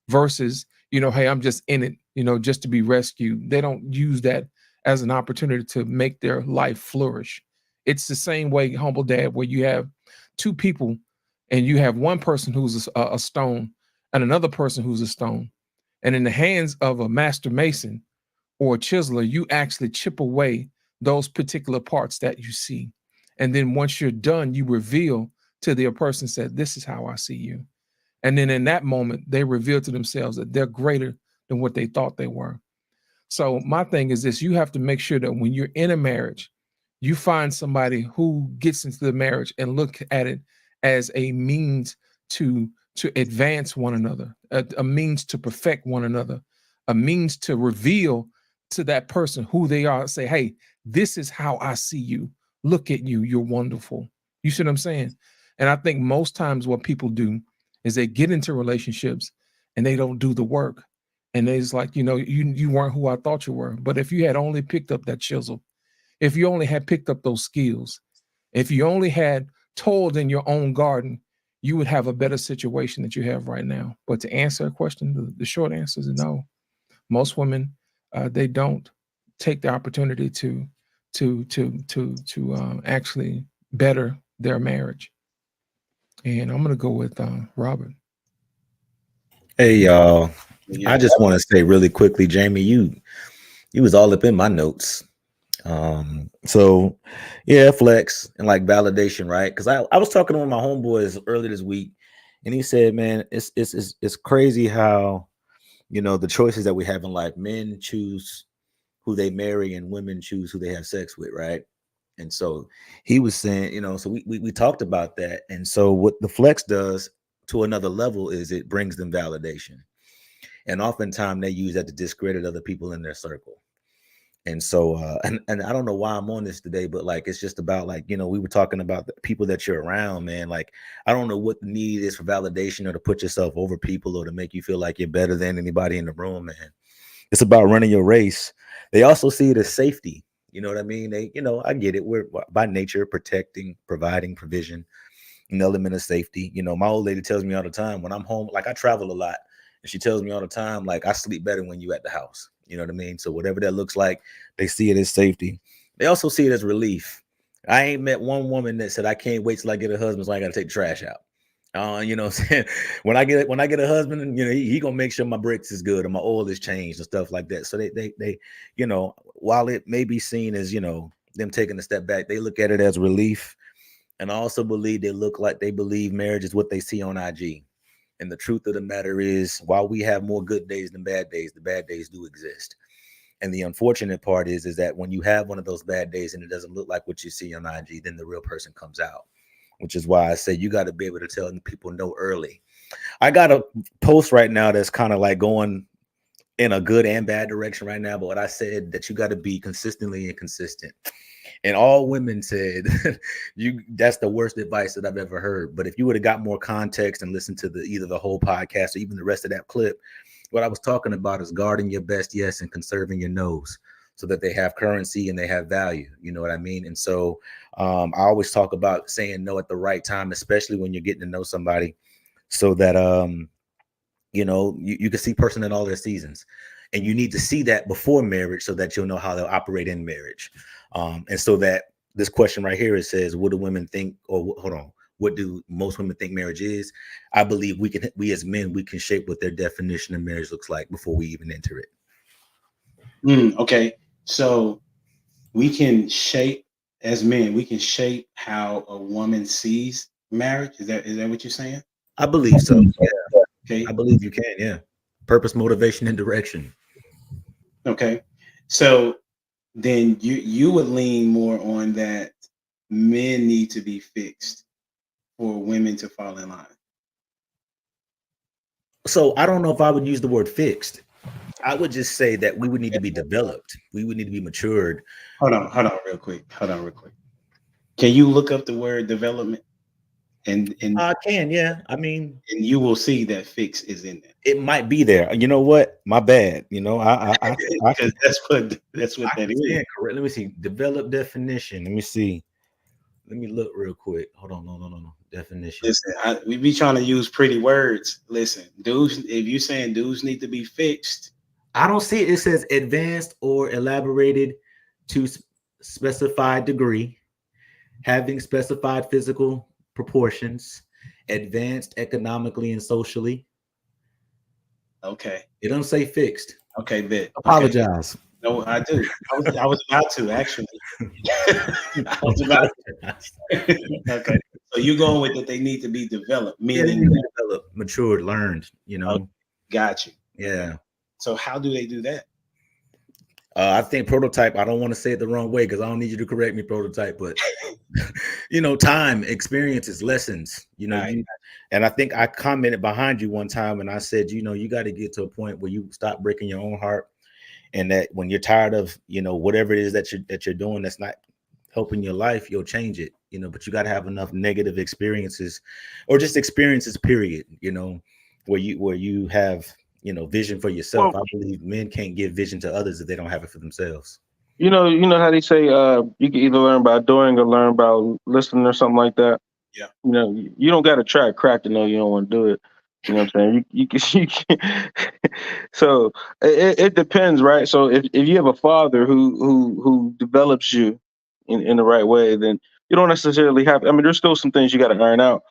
versus, hey, I'm just in it, just to be rescued. They don't use that as an opportunity to make their life flourish. It's the same way, Humble Dad, where you have two people and you have one person who's a stone and another person who's a stone. And in the hands of a master mason or a chiseler, you actually chip away those particular parts that you see. And then once you're done, you reveal to the person, said, this is how I see you. And then in that moment, they reveal to themselves that they're greater than what they thought they were. So my thing is this: you have to make sure that when you're in a marriage, you find somebody who gets into the marriage and look at it as a means to advance one another, a means to perfect one another, a means to reveal to that person who they are. Say, hey, this is how I see you. Look at you. You're wonderful. You see what I'm saying? And I think most times what people do is they get into relationships and they don't do the work. And it's like, you weren't who I thought you were. But if you had only picked up that chisel, if you only had picked up those skills, if you only had toiled in your own garden, you would have a better situation that you have right now. But to answer a question, the short answer is no. Most women, they don't take the opportunity to actually better their marriage. And I'm going to go with Robert. Hey, y'all. I just want to say really quickly, Jamie, you was all up in my notes. So yeah, flex and like validation, right? Because I was talking to one of my homeboys earlier this week, and he said, man, it's crazy how, the choices that we have in life, men choose who they marry and women choose who they have sex with, right? And so he was saying, so we talked about that. And so what the flex does to another level is it brings them validation. And oftentimes they use that to discredit other people in their circle. And so, and I don't know why I'm on this today, but like, it's just about like, we were talking about the people that you're around, man. Like, I don't know what the need is for validation or to put yourself over people or to make you feel like you're better than anybody in the room, man. It's about running your race. They also see it as safety. You know what I mean? They, I get it. We're by nature protecting, providing provision, an element of safety. My old lady tells me all the time when I'm home, like I travel a lot. And she tells me all the time, like, I sleep better when you at the house. You know what I mean? So whatever that looks like, they see it as safety. They also see it as relief. I ain't met one woman that said, I can't wait till I get a husband so I got to take the trash out. You know what I'm saying? When I get a husband, he gonna make sure my brakes is good or my oil is changed and stuff like that. So they while it may be seen as, them taking a step back, they look at it as relief. And I also believe they believe marriage is what they see on IG. And the truth of the matter is, while we have more good days than bad days, the bad days do exist. And the unfortunate part is that when you have one of those bad days and it doesn't look like what you see on IG, then the real person comes out, which is why I say you got to be able to tell people no early. I got a post right now that's kind of like going in a good and bad direction right now. But what I said, that you got to be consistently inconsistent. And all women said, that's the worst advice that I've ever heard. But if you would have got more context and listened to either the whole podcast or even the rest of that clip, what I was talking about is guarding your best yes and conserving your no's, so that they have currency and they have value. You know what I mean? And so I always talk about saying no at the right time, especially when you're getting to know somebody, so that you can see person in all their seasons. And you need to see that before marriage so that you'll know how they'll operate in marriage. And so that this question right here, it says, what do women think, or hold on, what do most women think marriage is? I believe we as men, we can shape what their definition of marriage looks like before we even enter it. Okay. So we can shape, as men, we can shape how a woman sees marriage. Is that what you're saying? I believe so. Yeah. Okay. I believe you can. Yeah. Purpose, motivation, and direction. Okay. So then you would lean more on that men need to be fixed for women to fall in line. So I don't know if I would use the word fixed. I would just say that we would need to be developed. We would need to be matured. Hold on real quick. Can you look up the word development? And I can, yeah. I mean, and you will see that fix is in there. It might be there. You know what? My bad. You know, I because that's what that is. Yeah, correct. Let me see. Develop definition. Let me see. Let me look real quick. Hold on. No. Definition. Listen, we be trying to use pretty words. Listen, dudes, if you're saying dudes need to be fixed, I don't see it. It says advanced or elaborated to specified degree, having specified physical proportions, advanced economically and socially. Okay. It doesn't say fixed. Okay, bet. Apologize. Okay. No, I do. I was about to actually. I was about to. Okay. So you're going with that they need to be developed, meaning they need to be developed, matured, learned, you know. Okay. Got you. Yeah. So how do they do that? I think prototype, I don't want to say it the wrong way because I don't need you to correct me, prototype, but time, experiences, lessons, and I think I commented behind you one time and I said, you got to get to a point where you stop breaking your own heart, and that when you're tired of, whatever it is that you're doing that's not helping your life, you'll change it, but you got to have enough negative experiences or just experiences, period, where you have vision for yourself. Well, I believe men can't give vision to others if they don't have it for themselves. You know how they say you can either learn by doing or learn by listening or something like that. Yeah. You don't got to try crack to know you don't want to do it. You know what I'm saying? You can. So it depends, right? So if you have a father who develops you in the right way, then you don't necessarily have. I mean, there's still some things you got to iron out,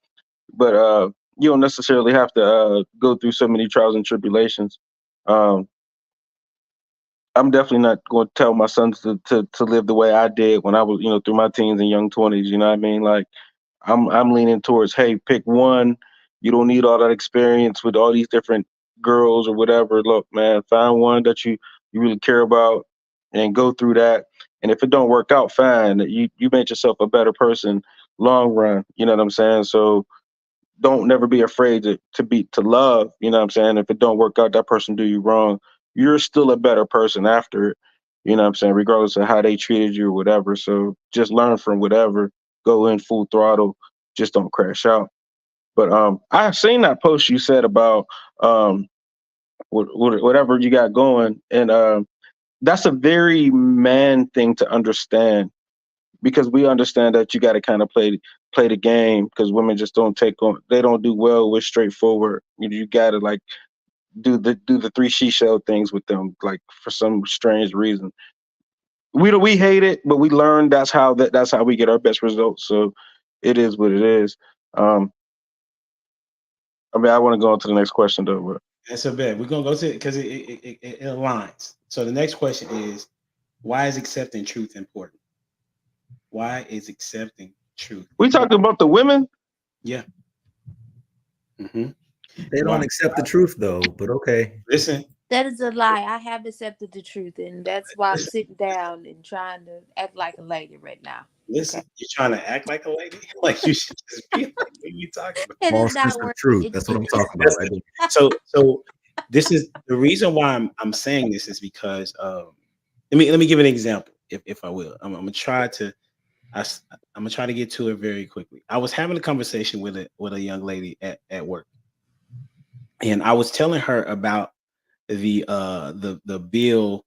but you don't necessarily have to go through so many trials and tribulations. I'm definitely not going to tell my sons to live the way I did when I was, through my teens and young 20s. You know what I mean? Like, I'm leaning towards, hey, pick one. You don't need all that experience with all these different girls or whatever. Look, man, find one that you really care about and go through that. And if it don't work out, fine. You made yourself a better person long run. You know what I'm saying? So don't never be afraid to love. You know what I'm saying? If it don't work out, that person do you wrong, you're still a better person after it. You know what I'm saying? Regardless of how they treated you or whatever. So just learn from whatever. Go in full throttle. Just don't crash out. But I've seen that post you said about whatever you got going, and that's a very man thing to understand, because we understand that you got to kind of play the game, because women just don't they don't do well with straightforward. You got to like do the three she-shell things with them, like for some strange reason. We hate it, but we learn that's how we get our best results. So it is what it is. I mean, I want to go on to the next question though. But that's a bet. We're gonna go to it because it aligns. So the next question is, why is accepting truth important? Why is accepting truth? We talking about the women? Yeah. Mm-hmm. They don't accept the truth though, but okay. Listen. That is a lie. I have accepted the truth, and that's why I'm sitting down and trying to act like a lady right now. Listen, you're trying to act like a lady? Like you should just be like, what are you talking about? It is not truth. That's what I'm talking about. Right? So this is the reason why I'm saying this is because let me give an example, if I will. I'm gonna try to get to it very quickly. I was having a conversation with a young lady at work, and I was telling her about the bill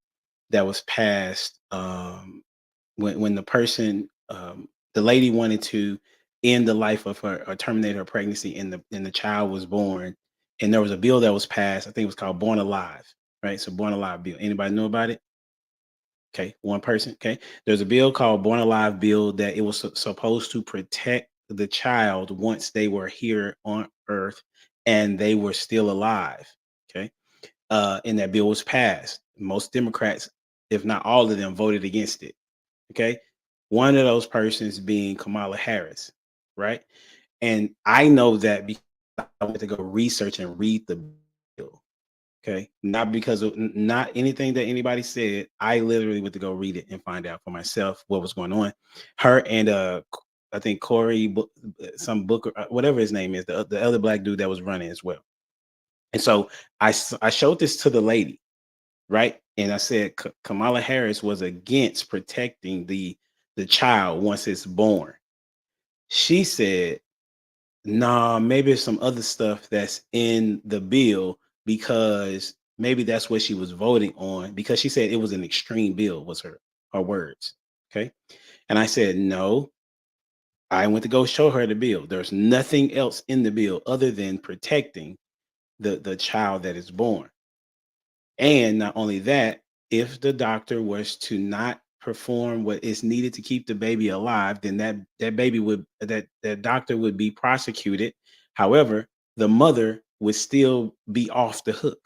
that was passed when the lady wanted to end the life of her or terminate her pregnancy, and the child was born, and there was a bill that was passed. I think it was called Born Alive, right? So Born Alive bill. Anybody know about it? Okay, one person. Okay, there's a bill called Born Alive bill that it was supposed to protect the child once they were here on Earth and they were still alive. Okay, and that bill was passed. Most Democrats, if not all of them, voted against it. Okay, one of those persons being Kamala Harris, right? And I know that because I went to go research and read the bill. Okay, not because of not anything that anybody said. I literally went to go read it and find out for myself what was going on. Her and I think Corey, some Booker, whatever his name is, the other black dude that was running as well. And so I showed this to the lady, right? And I said Kamala Harris was against protecting the child once it's born. She said, nah, maybe there's some other stuff that's in the bill, because maybe that's what she was voting on, because she said it was an extreme bill, was her words. Okay. And I said, no, I went to go show her the bill. There's nothing else in the bill other than protecting the child that is born. And not only that, if the doctor was to not perform what is needed to keep the baby alive, then that baby that doctor would be prosecuted. However, the mother would still be off the hook.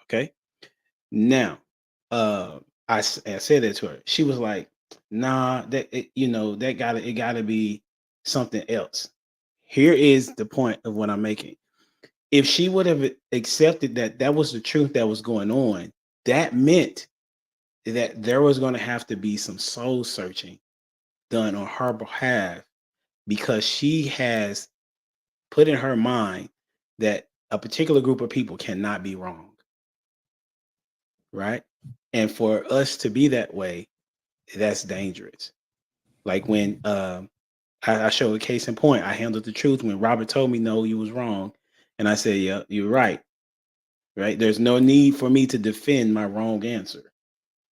Okay. Now, I said that to her. She was like, nah, it gotta be something else. Here is the point of what I'm making. If she would have accepted that was the truth that was going on, that meant that there was going to have to be some soul searching done on her behalf, because she has put in her mind that a particular group of people cannot be wrong. Right? And for us to be that way, that's dangerous. Like when I showed a case in point, I handled the truth when Robert told me, no, you was wrong. And I said, yeah, you're right. Right? There's no need for me to defend my wrong answer.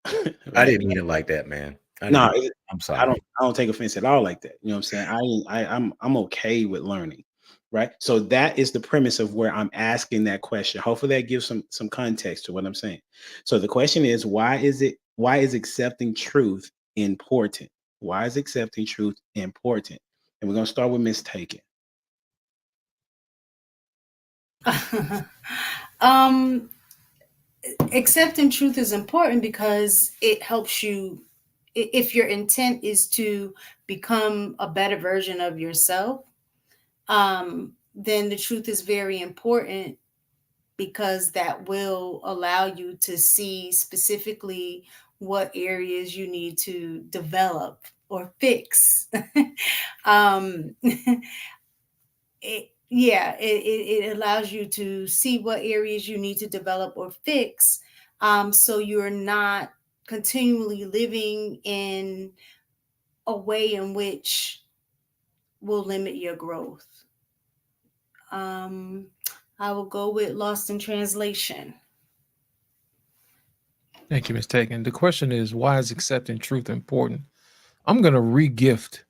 Right? I didn't mean it like that, man. No, I'm sorry. I don't take offense at all like that. You know what I'm saying? I'm okay with learning. Right? So that is the premise of where I'm asking that question. Hopefully that gives some context to what I'm saying. So the question is, why is accepting truth important? Why is accepting truth important? And we're going to start with Miss Taken. Accepting truth is important because it helps you. If your intent is to become a better version of yourself, then the truth is very important, because that will allow you to see specifically what areas you need to develop or fix. It allows you to see what areas you need to develop or fix, so you're not continually living in a way in which will limit your growth. I will go with Lost in Translation. Thank you, Ms. Taken. The question is, why is accepting truth important? I'm going to re-gift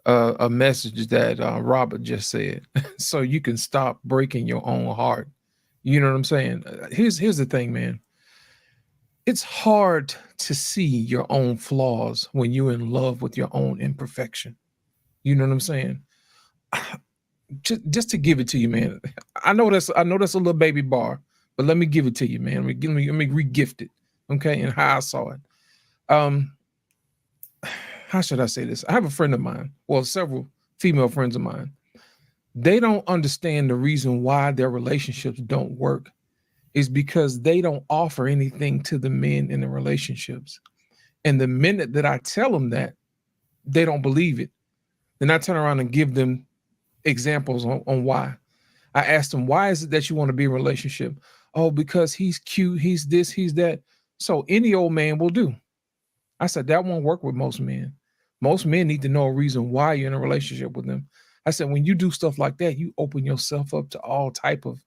a message that Robert just said, so you can stop breaking your own heart. You know what I'm saying? Here's the thing, man. It's hard to see your own flaws when you're in love with your own imperfection. You know what I'm saying? Just to give it to you, man. I know that's a little baby bar, but let me give it to you, man. Let me re-gift it, okay? And how I saw it. How should I say this? I have a friend of mine, well, several female friends of mine. They don't understand the reason why their relationships don't work is because they don't offer anything to the men in the relationships. And the minute that I tell them that, they don't believe it. Then I turn around and give them examples on why. I asked them, why is it that you want to be in a relationship? oh, because he's cute, he's this, he's that. So any old man will do. I said, that won't work with most men. Most men need to know a reason why you're in a relationship with them. I said, when you do stuff like that, you open yourself up to all type of,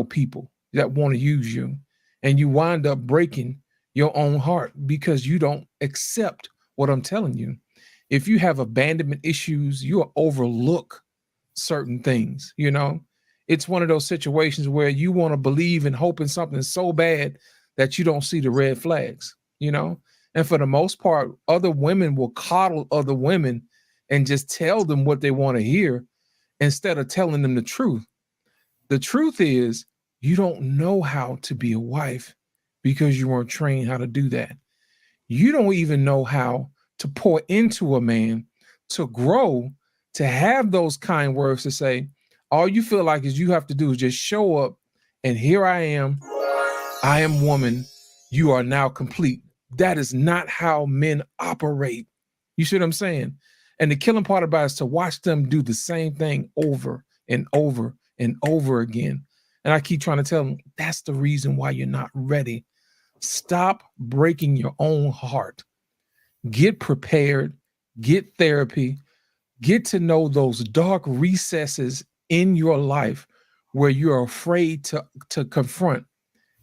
people that want to use you. And you wind up breaking your own heart because you don't accept what I'm telling you. If you have abandonment issues, you'll overlook certain things, It's one of those situations where you want to believe and hope in something so bad that you don't see the red flags, And for the most part, other women will coddle other women and just tell them what they want to hear instead of telling them the truth. The truth is, you don't know how to be a wife because you weren't trained how to do that. You don't even know how to pour into a man to grow, to have those kind words to say. All you feel like is you have to do is just show up and here I am woman, you are now complete. That is not how men operate. You see what I'm saying? And the killing part about it is to watch them do the same thing over and over and over again. And I keep trying to tell them, that's the reason why you're not ready. Stop breaking your own heart. Get prepared, get therapy, get to know those dark recesses in your life where you're afraid to confront.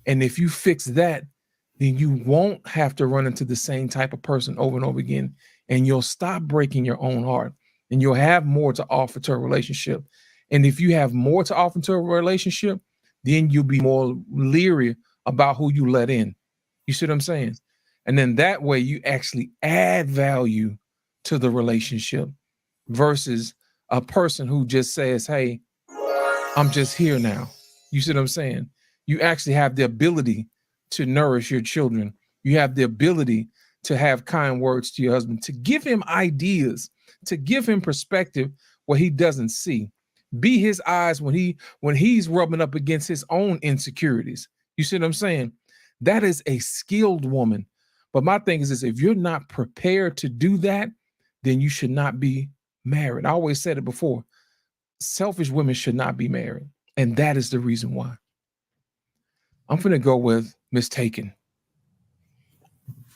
And if you fix that, then you won't have to run into the same type of person over and over again. And you'll stop breaking your own heart and you'll have more to offer to a relationship. And if you have more to offer to a relationship, then you'll be more leery about who you let in. You see what I'm saying? And then that way you actually add value to the relationship versus a person who just says, hey, I'm just here now. You see what I'm saying? You actually have the ability to nourish your children. You have the ability to have kind words to your husband, to give him ideas, to give him perspective where he doesn't see. Be his eyes when he's rubbing up against his own insecurities. You see what I'm saying? That is a skilled woman. But my thing is this, if you're not prepared to do that, then you should not be married. I always said it before. Selfish women should not be married. And that is the reason why. I'm going to go with Miss Taken.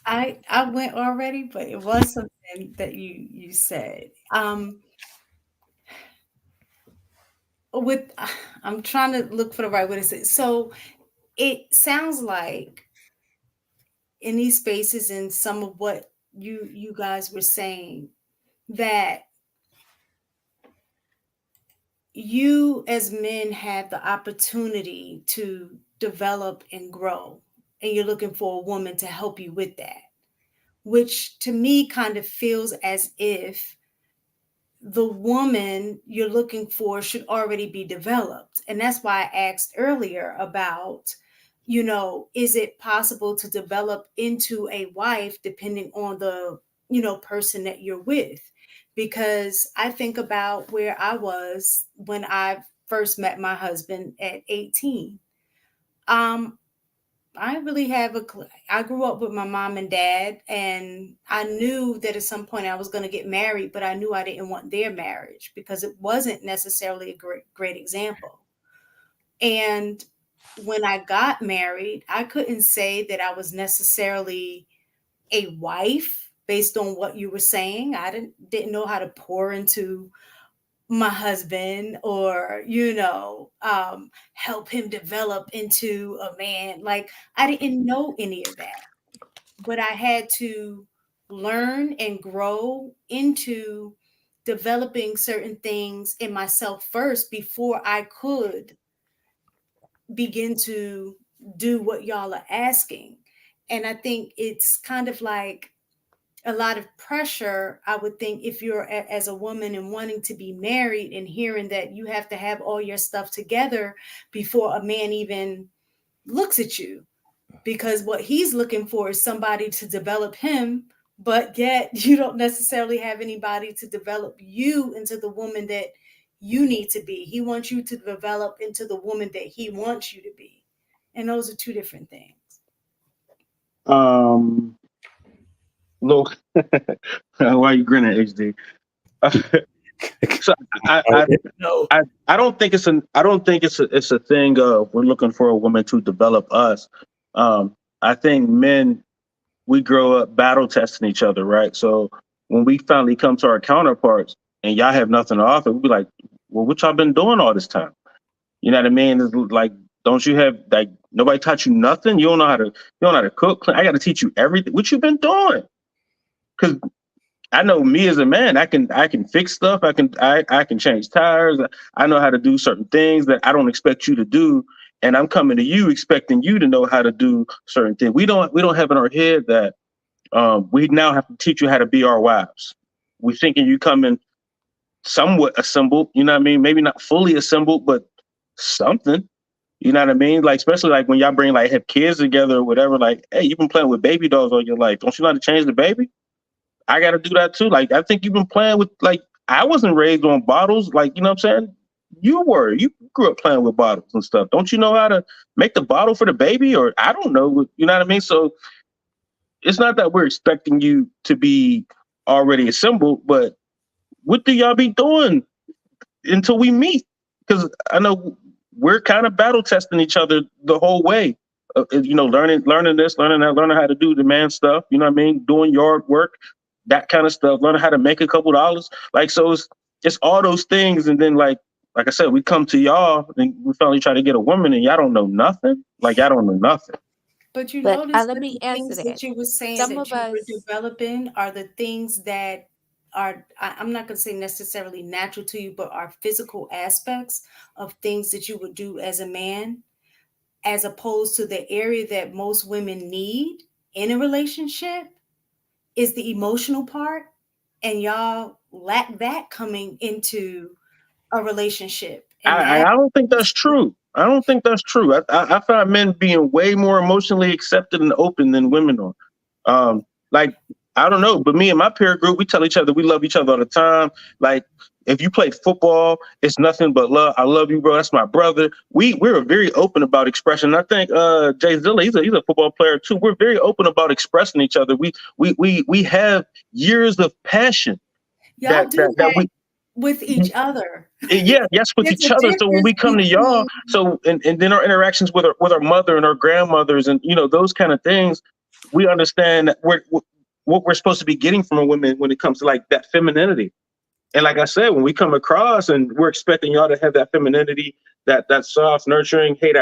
I went already, but it was something that you said. I'm trying to look for the right way to say it. So it sounds like in these spaces and some of what you guys were saying, that you as men have the opportunity to develop and grow, and you're looking for a woman to help you with that, which to me kind of feels as if the woman you're looking for should already be developed. And that's why I asked earlier about, is it possible to develop into a wife depending on the, person that you're with? Because I think about where I was when I first met my husband at 18. I really have I grew up with my mom and dad, and I knew that at some point I was going to get married, but I knew I didn't want their marriage because it wasn't necessarily a great example. And when I got married, I couldn't say that I was necessarily a wife based on what you were saying. I didn't know how to pour into my husband or, help him develop into a man. Like, I didn't know any of that, but I had to learn and grow into developing certain things in myself first before I could begin to do what y'all are asking. And I think it's kind of like a lot of pressure, I would think, if you're as a woman and wanting to be married and hearing that you have to have all your stuff together before a man even looks at you, because what he's looking for is somebody to develop him, but yet you don't necessarily have anybody to develop you into the woman that you need to be. He wants you to develop into the woman that he wants you to be. And those are two different things. Look, why are you grinning, HD? So I don't think it's a thing of we're looking for a woman to develop us. I think men, we grow up battle testing each other, right? So when we finally come to our counterparts and y'all have nothing to offer, we'll be like, well, what y'all been doing all this time? You know what I mean? It's like, don't you have, like, nobody taught you nothing? You don't know how to cook? I got to teach you everything. What you been doing? Because I know me as a man, I can fix stuff. I can change tires. I know how to do certain things that I don't expect you to do. And I'm coming to you expecting you to know how to do certain things. We don't have in our head that we now have to teach you how to be our wives. We thinking you coming somewhat assembled, you know what I mean? Maybe not fully assembled, but something. You know what I mean? Like, especially like when y'all bring, like, have kids together or whatever, like, hey, you've been playing with baby dolls all your life. Don't you know how to change the baby? I got to do that too. Like, I think you've been playing with, like, I wasn't raised on bottles. Like, you know what I'm saying? You grew up playing with bottles and stuff. Don't you know how to make the bottle for the baby? Or I don't know. You know what I mean? So it's not that we're expecting you to be already assembled, but what do y'all be doing until we meet? Because I know we're kind of battle testing each other the whole way. Learning this, learning that, learning how to do the man stuff. You know what I mean? Doing yard work, that kind of stuff. Learning how to make a couple dollars. Like, so it's all those things. And then like I said, we come to y'all and we finally try to get a woman, and y'all don't know nothing. Like, y'all don't know nothing. But you But notice let that me the answer things that. that you were saying Some that of you were us, developing are the things that are, I'm not going to say necessarily natural to you, but are physical aspects of things that you would do as a man, as opposed to the area that most women need in a relationship is the emotional part. And y'all lack that coming into a relationship. And I don't think that's true. I don't think that's true. I find men being way more emotionally accepted and open than women are. Like, I don't know, but me and my peer group, we tell each other we love each other all the time. Like, if you play football, it's nothing but love. I love you, bro. That's my brother. We're very open about expression. I think Jay Zilla, he's a football player too. We're very open about expressing each other. We have years of passion. y'all do that we with each other. Yeah, yes, with There's each a other. So when we difference come to y'all, between- so and then our interactions with our mother and our grandmothers and those kind of things, we understand that what we're supposed to be getting from a woman when it comes to like that femininity. And like I said, when we come across and we're expecting y'all to have that femininity, that soft, nurturing, hey,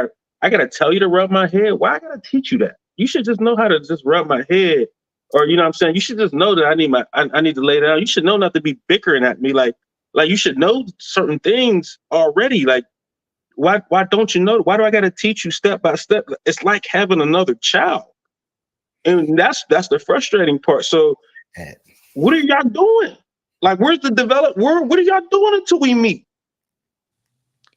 I gotta tell you to rub my head. Why I gotta teach you that? You should just know how to just rub my head. Or you know what I'm saying? You should just know that I need to lay down. You should know not to be bickering at me. Like you should know certain things already. Like, why don't you know? Why do I gotta teach you step by step? It's like having another child. And that's the frustrating part. So what are y'all doing? Like, where's the what are y'all doing until we meet?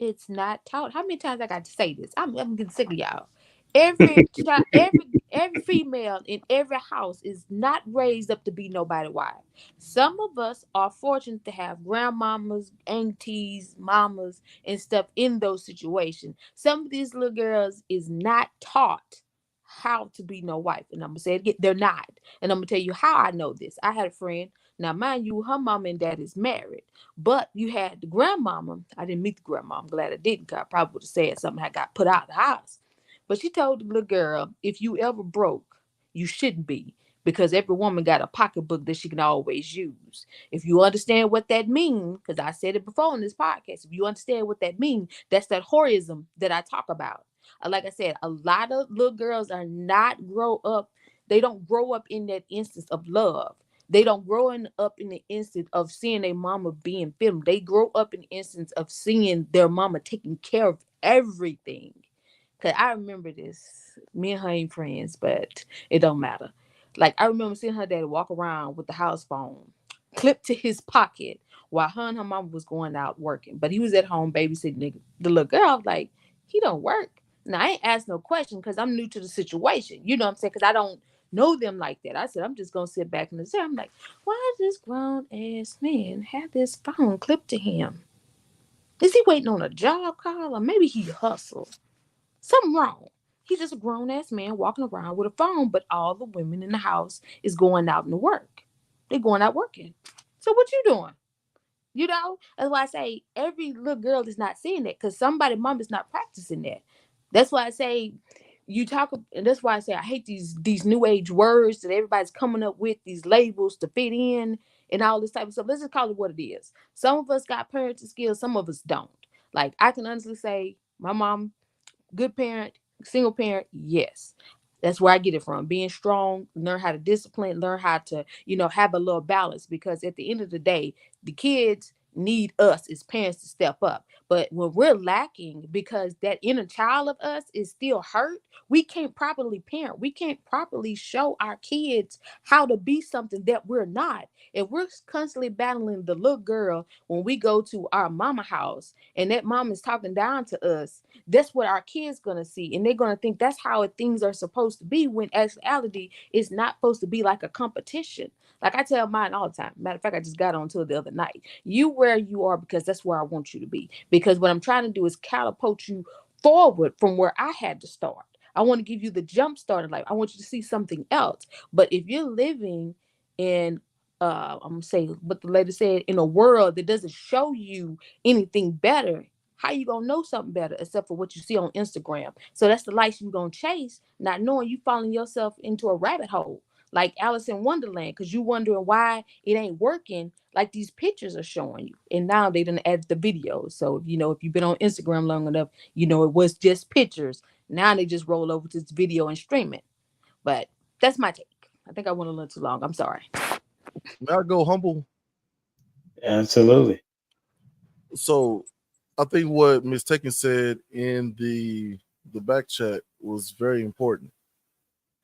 it's not taught. How many times I got to say this? I'm getting sick of y'all. Every child, every female in every house is not raised up to be nobody's wife. Some of us are fortunate to have grandmamas, aunties, mamas, and stuff in those situations. Some of these little girls is not taught how to be no wife. And I'm gonna say it again, they're not. And I'm gonna tell you how I know this. I had a friend. Now, mind you, her mom and dad is married, but you had the grandmama. I didn't meet the grandma. I'm glad I didn't, because I probably would have said something. I got put out of the house. But she told the little girl, if you ever broke, you shouldn't be, because every woman got a pocketbook that she can always use. If you understand what that means, because I said it before in this podcast, if you understand what that means, that's that whoreism that I talk about. Like I said, a lot of little girls are not they don't grow up in that instance of love. They don't grow up in the instant of seeing their mama being filmed. They grow up in the instance of seeing their mama taking care of everything. Cause I remember this. Me and her ain't friends, but it don't matter. Like, I remember seeing her dad walk around with the house phone clipped to his pocket while her and her mama was going out working. But he was at home babysitting the little girl. I was like, he don't work. Now, I ain't asked no question because I'm new to the situation. You know what I'm saying? Because I don't know them like that. I said, I'm just going to sit back in the chair. I'm like, why does this grown-ass man have this phone clipped to him? Is he waiting on a job call? Or maybe he hustled? Something wrong. He's just a grown-ass man walking around with a phone, but all the women in the house is going out to work. They're going out working. So what you doing? You know, that's why I say every little girl is not seeing that because somebody mom is not practicing that. That's why I say you talk, and that's why I say I hate these new age words that everybody's coming up with, these labels to fit in and all this type of stuff. Let's just call it what it is. Some of us got parenting skills, some of us don't. Like I can honestly say my mom, good parent, single parent, yes. That's where I get it from. Being strong, learn how to discipline, learn how to, have a little balance. Because at the end of the day, the kids need us as parents to step up. But when we're lacking because that inner child of us is still hurt, we can't properly parent. We can't properly show our kids how to be something that we're not. If we're constantly battling the little girl when we go to our mama house and that mom is talking down to us, that's what our kids gonna see, and they're gonna think that's how things are supposed to be, when actuality is not supposed to be like a competition. Like I tell mine all the time. Matter of fact, I just got on to it the other night. You where you are because that's where I want you to be. Because what I'm trying to do is catapult you forward from where I had to start. I want to give you the jump start in life. I want you to see something else. But if you're living in I'm gonna say what the lady said, in a world that doesn't show you anything better, how you gonna know something better except for what you see on Instagram? So that's the life you're gonna chase, not knowing you falling yourself into a rabbit hole like Alice in Wonderland, because you wondering why it ain't working like these pictures are showing you. And now they done add the videos. So if you've been on Instagram long enough, it was just pictures. Now they just roll over to this video and stream it. But that's my take. I think I went a little too long. I'm sorry. May I go humble? Absolutely. So I think what Ms. Taken said in the back chat was very important,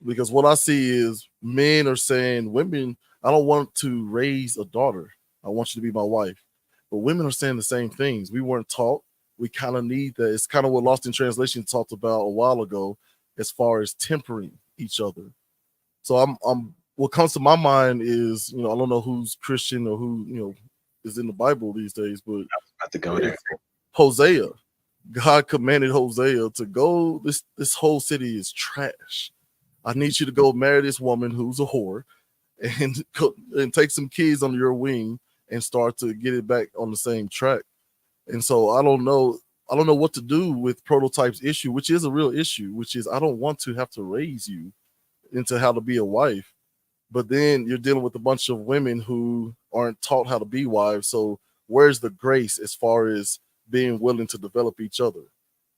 because what I see is men are saying, women, I don't want to raise a daughter. I want you to be my wife. But women are saying the same things. We weren't taught. We kind of need that. It's kind of what Lost in Translation talked about a while ago, as far as tempering each other. So I'm what comes to my mind is, I don't know who's Christian or who, is in the Bible these days, but I was about to go there. Hosea. God commanded Hosea to go, this whole city is trash. I need you to go marry this woman who's a whore and take some kids under your wing and start to get it back on the same track. And so I don't know what to do with Prototype's issue, which is a real issue, which is I don't want to have to raise you into how to be a wife. But then you're dealing with a bunch of women who aren't taught how to be wives. So where's the grace as far as being willing to develop each other?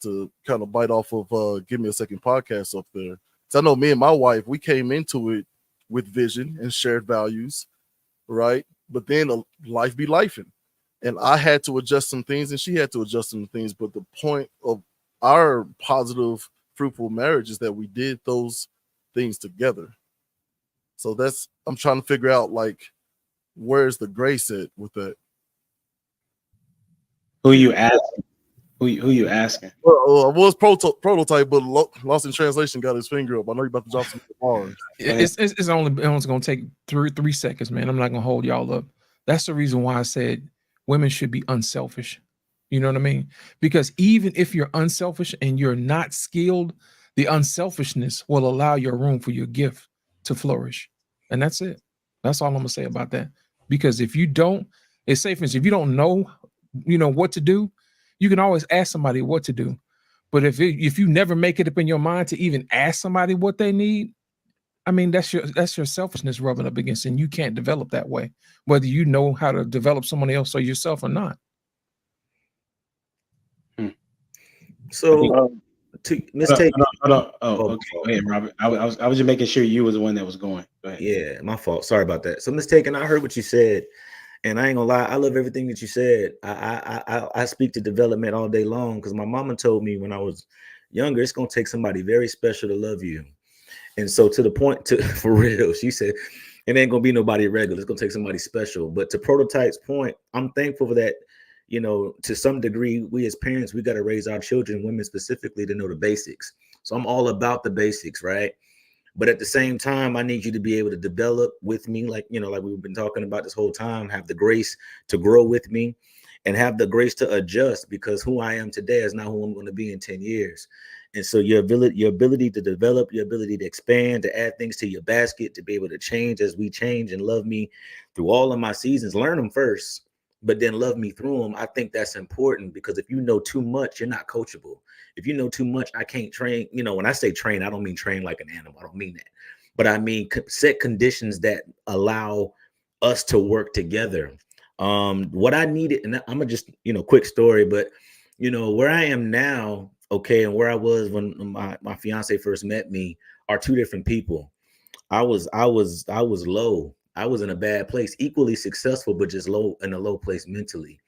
To kind of bite off of Give Me a Second podcast up there. So I know me and my wife, we came into it with vision and shared values, right? But then life be lifing. And I had to adjust some things and she had to adjust some things. But the point of our positive, fruitful marriage is that we did those things together. So I'm trying to figure out, like, where's the grace at with that? Who you asking? Who you asking? Well, I was Prototype, but Lost in Translation got his finger up. I know you're about to drop some bars. It's only going to take three seconds, man. I'm not going to hold y'all up. That's the reason why I said women should be unselfish. You know what I mean? Because even if you're unselfish and you're not skilled, the unselfishness will allow your room for your gift to flourish. And that's it. That's all I'm going to say about that. Because if you don't, it's safe. If you don't know, what to do, you can always ask somebody what to do. But if you never make it up in your mind to even ask somebody what they need, I mean, that's your selfishness rubbing up against, and you can't develop that way, whether you know how to develop someone else or yourself or not. So, mistake. Hold on. Okay. Go ahead, Robert. I was just making sure you was the one that was going. Go ahead. Yeah, my fault. Sorry about that. So, mistaken. I heard what you said, and I ain't gonna lie. I love everything that you said. I speak to development all day long because my mama told me when I was younger, it's gonna take somebody very special to love you. And so, to the point, for real, she said, it ain't gonna be nobody regular. It's gonna take somebody special. But to Prototype's point, I'm thankful for that. To some degree, we as parents, we got to raise our children, women specifically, to know the basics. So I'm all about the basics, right? But at the same time, I need you to be able to develop with me, like we've been talking about this whole time, have the grace to grow with me and have the grace to adjust, because who I am today is not who I'm going to be in 10 years. And so your ability to develop, your ability to expand, to add things to your basket, to be able to change as we change and love me through all of my seasons, learn them first. but then love me through them. I think that's important, because if you know too much, you're not coachable. If you know too much, I can't train. When I say train, I don't mean train like an animal. I don't mean that. But I mean set conditions that allow us to work together. What I needed, and I'm gonna just, quick story, but where I am now, okay, and where I was when my fiance first met me are two different people. I was low. I was in a bad place, equally successful, but just in a low place mentally.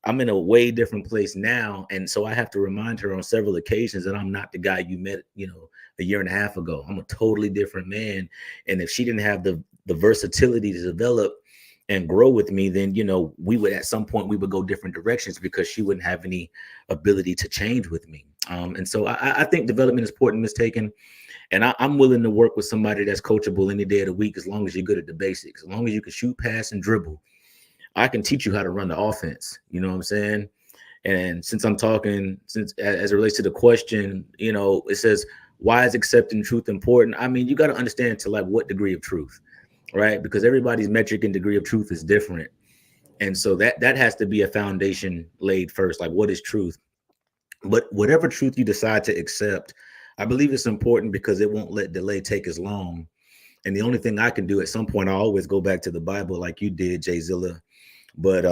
I'm in a way different place now. And so I have to remind her on several occasions that I'm not the guy you met, a year and a half ago. I'm a totally different man. And if she didn't have the versatility to develop and grow with me, then, we would, at some point, we would go different directions, because she wouldn't have any ability to change with me. And so I think development is important, mistaken. And I'm willing to work with somebody that's coachable any day of the week, as long as you're good at the basics, as long as you can shoot, pass, and dribble. I can teach you how to run the offense. You know what I'm saying? And since as it relates to the question, it says, why is accepting truth important? I mean, you got to understand to what degree of truth, right? Because everybody's metric and degree of truth is different. And so that has to be a foundation laid first. Like, what is truth? But whatever truth you decide to accept, I believe it's important, because it won't let delay take as long. And the only thing I can do at some point, I always go back to the Bible, like you did, Jay Zilla. But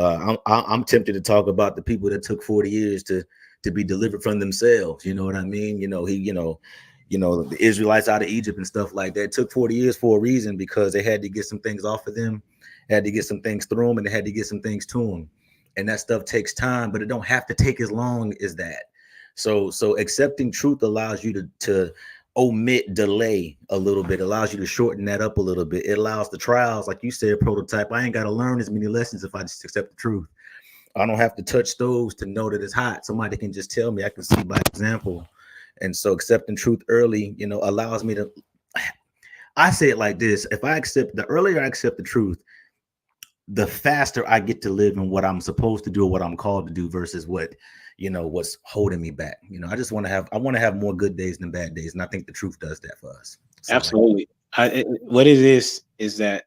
I'm tempted to talk about the people that took 40 years to be delivered from themselves. You know what I mean? The Israelites out of Egypt and stuff like that. It took 40 years for a reason, because they had to get some things off of them, had to get some things through them, and they had to get some things to them. And that stuff takes time, but it don't have to take as long as that. So accepting truth allows you to omit delay a little bit, allows you to shorten that up a little bit. It allows the trials, like you said, prototype. I ain't got to learn as many lessons if I just accept the truth. I don't have to touch stoves to know that it's hot. Somebody can just tell me. I can see by example. And so accepting truth early, allows me to, I say it like this: the earlier I accept the truth, the faster I get to live in what I'm supposed to do or what I'm called to do, versus what's holding me back. I want to have more good days than bad days. And I think the truth does that for us. So, absolutely. What it is that,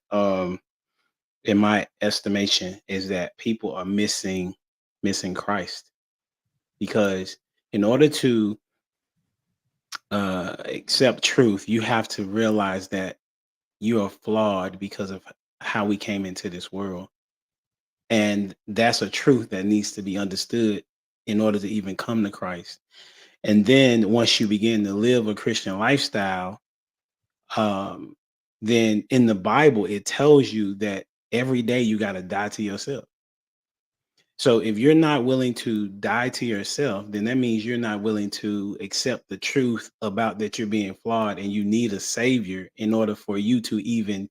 in my estimation, is that people are missing Christ, because in order to accept truth, you have to realize that you are flawed because of how we came into this world. And that's a truth that needs to be understood in order to even come to Christ. And then once you begin to live a Christian lifestyle, then in the Bible, it tells you that every day you got to die to yourself. So if you're not willing to die to yourself, then that means you're not willing to accept the truth about that you're being flawed, and you need a savior in order for you to even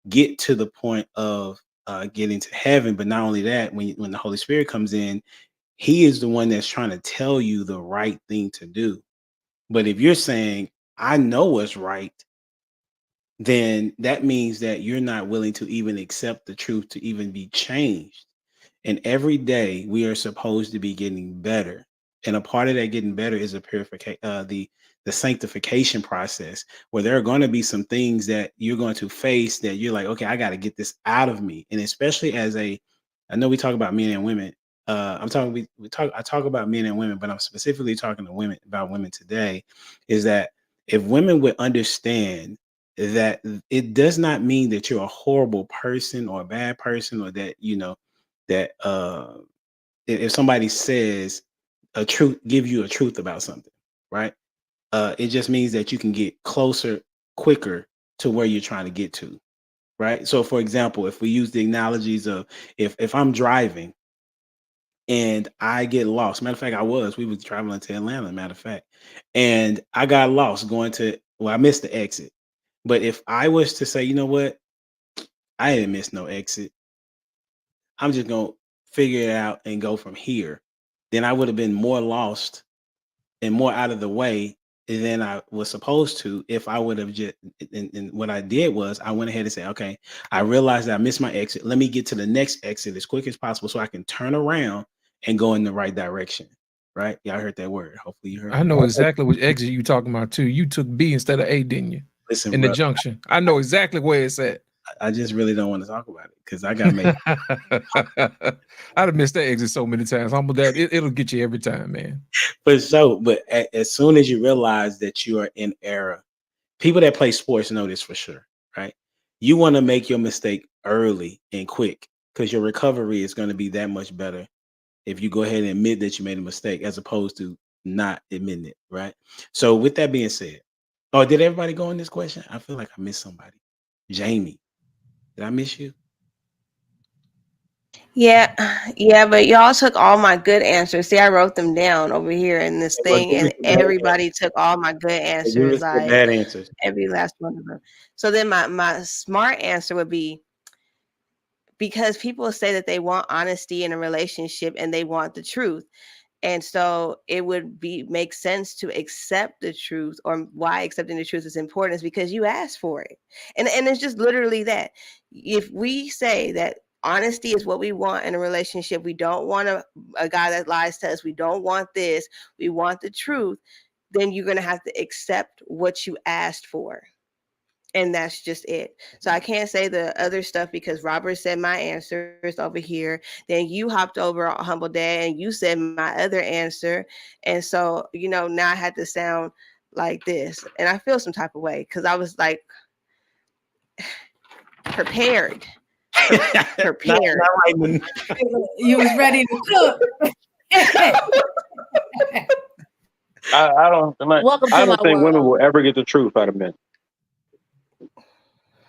get to the point of getting to heaven. But not only that, when the Holy Spirit comes in, he is the one that's trying to tell you the right thing to do. But if you're saying, I know what's right, then that means that you're not willing to even accept the truth to even be changed. And every day we are supposed to be getting better. And a part of that getting better is a purification, the sanctification process, where there are going to be some things that you're going to face that you're like, okay, I got to get this out of me. And especially I know we talk about men and women. I talk about men and women, but I'm specifically talking to about women today, is that if women would understand that it does not mean that you're a horrible person or a bad person, or that, that if somebody says give you a truth about something, right? It just means that you can get closer, quicker to where you're trying to get to, right? So for example, if we use the analogies of if I'm driving and I get lost. Matter of fact, we were traveling to Atlanta, matter of fact, and I got lost I missed the exit. But if I was to say, you know what, I didn't miss no exit, I'm just going to figure it out and go from here, then I would have been more lost and more out of the way than I was supposed to if I would have just, and what I did was I went ahead and said, okay, I realized that I missed my exit. Let me get to the next exit as quick as possible so I can turn around and go in the right direction, right? Y'all heard that word. Hopefully you heard I know exactly which exit you talking about too. You took B instead of A, didn't you? Listen, in the junction. I know exactly where it's at. I just really don't want to talk about it because I got made. I'd have missed that exit so many times. Humble Dad, it'll get you every time, man. But as soon as you realize that you are in error, people that play sports know this for sure, right? You want to make your mistake early and quick because your recovery is going to be that much better if you go ahead and admit that you made a mistake as opposed to not admitting it, right? So with that being said, did everybody go on this question? I feel like I missed somebody. Jamie, did I miss you? Yeah, but y'all took all my good answers. See, I wrote them down over here in this thing, and everybody took all my good answers, like bad answers. every last one of them. So then my smart answer would be, because people say that they want honesty in a relationship and they want the truth. And so it would make sense to accept the truth, or why accepting the truth is important is because you asked for it. And it's just literally that. If we say that honesty is what we want in a relationship, we don't want a guy that lies to us, we don't want this, we want the truth, then you're going to have to accept what you asked for. And that's just it. So I can't say the other stuff because Robert said my answer is over here. Then you hopped over on Humble Dad and you said my other answer. And so, now I had to sound like this. And I feel some type of way because I was like prepared. Prepared. You was ready to cook. I don't think women will ever get the truth out of men.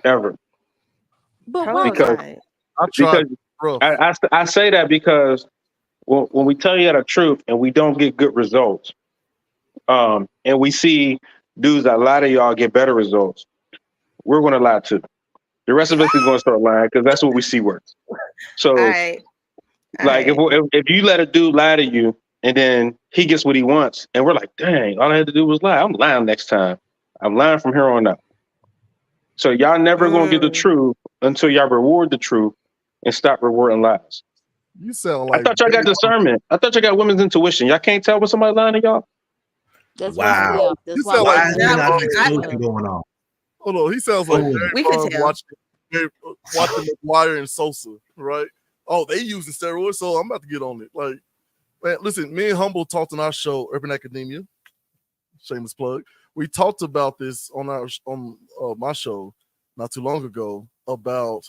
Ever. But because I say that because when we tell you the truth and we don't get good results, and we see dudes that lie to y'all get better results, we're going to lie too. The rest of us is going to start lying because that's what we see works. So, if you let a dude lie to you and then he gets what he wants, and we're like, dang, all I had to do was lie. I'm lying next time. I'm lying from here on out. So y'all never gonna get the truth until y'all reward the truth and stop rewarding lies. You sound like I thought y'all got discernment. I thought y'all got women's intuition. Y'all can't tell when somebody lying to y'all. That's wow. That's you sound like going on. Hold on, he sounds like we could tell. watching McGuire and Sosa, right? Oh, they using steroids, so I'm about to get on it. Like, man, listen, me and Humble talked on our show, Urban Academia. Shameless plug. We talked about this on my show not too long ago about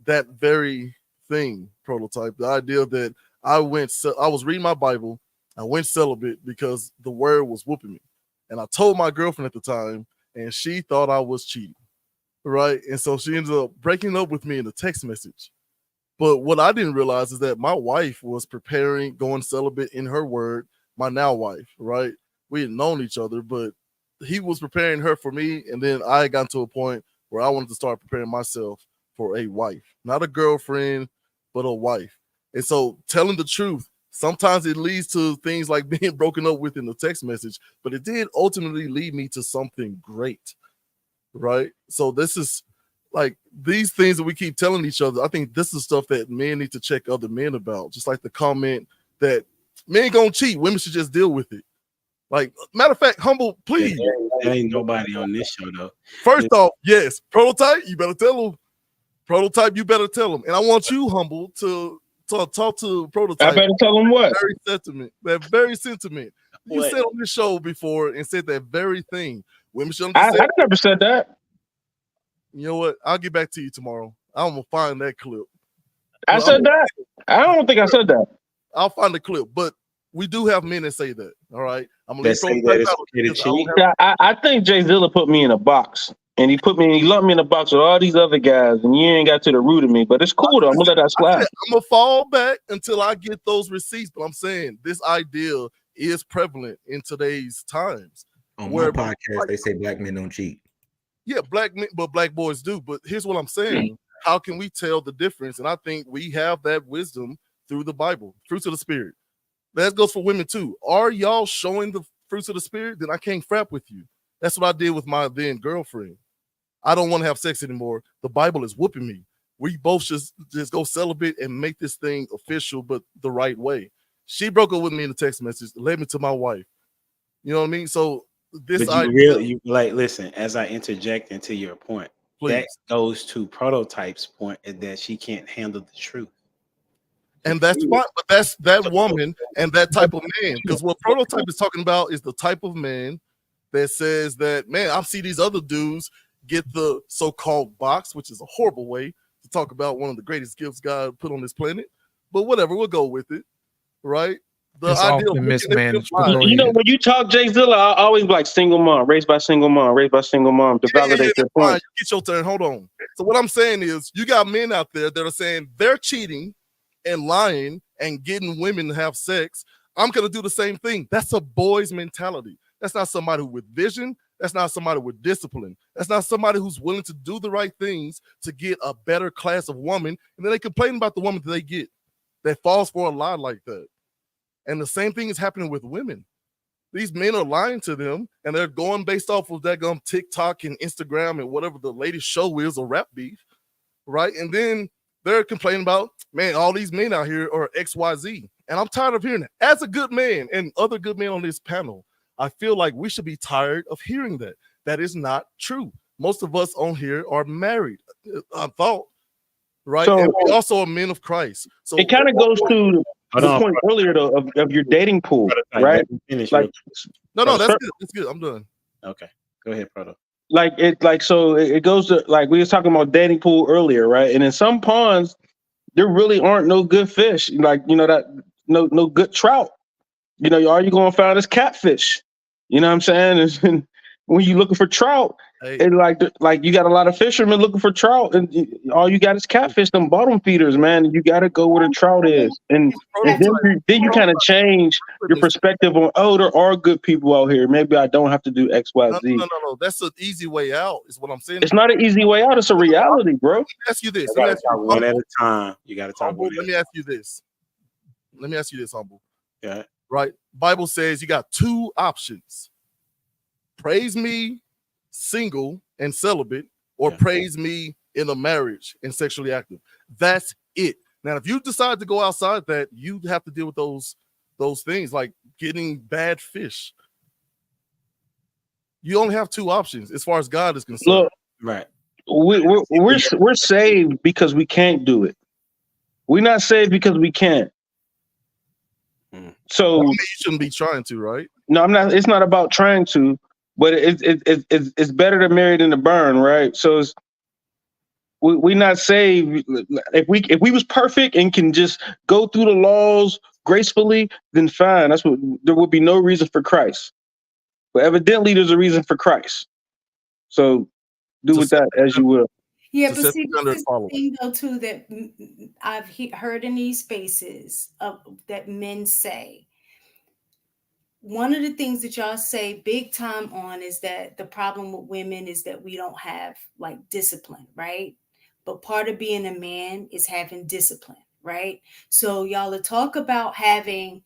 that very thing, Prototype. The idea that I was reading my Bible, I went celibate because the word was whooping me, and I told my girlfriend at the time, and she thought I was cheating, right? And so she ended up breaking up with me in a text message. But what I didn't realize is that my wife was preparing going celibate in her word. My now wife, right? We had known each other, but he was preparing her for me, and then I got to a point where I wanted to start preparing myself for a wife, not a girlfriend, but a wife. And so telling the truth, sometimes it leads to things like being broken up with in the text message, but it did ultimately lead me to something great, right? So this is like these things that we keep telling each other. I think this is stuff that men need to check other men about, just like the comment that men gonna cheat, women should just deal with it. Like, matter of fact, Humble, please. There ain't nobody on this show, though. First off, yes, Prototype, you better tell him. Prototype, you better tell him. And I want you, Humble, to talk to Prototype. I better tell him what? That very sentiment. You said on this show before and said that very thing. Women should I never said that. You know what? I'll get back to you tomorrow. I'm going to find that clip. I said that? I don't think I said that. I'll find the clip, but we do have men that say that. All right. I'm gonna I think Jay Zilla put me in a box, and he lumped me in a box with all these other guys, and you ain't got to the root of me. But it's cool though. I'm gonna let that slide. I'm gonna fall back until I get those receipts. But I'm saying this idea is prevalent in today's times. On my podcast, they say black men don't cheat. Yeah, black men, but black boys do. But here's what I'm saying: how can we tell the difference? And I think we have that wisdom through the Bible, fruits of the Spirit. That goes for women too. Are y'all showing the fruits of the Spirit? Then I can't frap with you. That's what I did with my then girlfriend. I don't want to have sex anymore. The Bible is whooping me. We both just go celibate and make this thing official, but the right way. She broke up with me in the text message, led me to my wife. You know what I mean? So this listen, as I interject into your point, that goes to Prototype's point that she can't handle the truth. And that's fine, but that's that woman and that type of man. Because what Prototype is talking about is the type of man that says that, man, I see these other dudes get the so-called box, which is a horrible way to talk about one of the greatest gifts God put on this planet. But whatever, we'll go with it, right? The It's idea often of mismanaged. You know, when you talk Jay Zilla, I always be like single mom, raised by single mom, raised by single mom to validate their fine, point. get your turn. Hold on. So what I'm saying is, you got men out there that are saying they're cheating and lying and getting women to have sex. I'm gonna do the same thing. That's a boy's mentality. That's not somebody with vision. That's not somebody with discipline. That's not somebody who's willing to do the right things to get a better class of woman. And then they complain about the woman that they get that falls for a lie like that. And the same thing is happening with women. These men are lying to them, and they're going based off of that TikTok and Instagram and whatever the latest show is, or rap beef, right? And then they're complaining about, man, all these men out here are XYZ. And I'm tired of hearing it. As a good man and other good men on this panel, I feel like we should be tired of hearing that. That is not true. Most of us on here are married, I thought, right? So, and we also are men of Christ. So it kind of goes to the point earlier though of your dating pool, right? Like, no, that's good. That's good. I'm done. Okay, go ahead, Proto. So it goes to, like, we was talking about dating pool earlier, right? And in some ponds, there really aren't no good fish. Like, you know, that no good trout. You know, all you're gonna find is catfish. You know what I'm saying? And when you're looking for trout, and like you got a lot of fishermen looking for trout, and all you got is catfish, them bottom feeders, man. You got to go where the trout is, and then you kind of change your perspective on, oh, there are good people out here. Maybe I don't have to do X, Y, Z. No. That's an easy way out, is what I'm saying. It's not an easy way out. It's a reality, bro. Let me ask you this. You gotta talk one at a time. You got to talk one. Let me ask you this. Humble. Yeah. Right. Bible says you got two options: praise me single and celibate, or praise me in a marriage and sexually active. That's it. Now, if you decide to go outside that, you have to deal with those things, like getting bad fish. You only have two options as far as God is concerned. Look, right. We're saved because we can't do it. We're not saved because we can't. So you shouldn't be trying to, right? No, I'm not. It's not about trying to, but it's better to marry than to burn, right? So we're not saved. If we was perfect and can just go through the laws gracefully, then fine. There would be no reason for Christ. But evidently, there's a reason for Christ. So do with that as you will. Yeah, but see, this is the thing though too that I've heard in these spaces that men say. One of the things that y'all say big time on is that the problem with women is that we don't have like discipline, right? But part of being a man is having discipline, right? So y'all will talk about having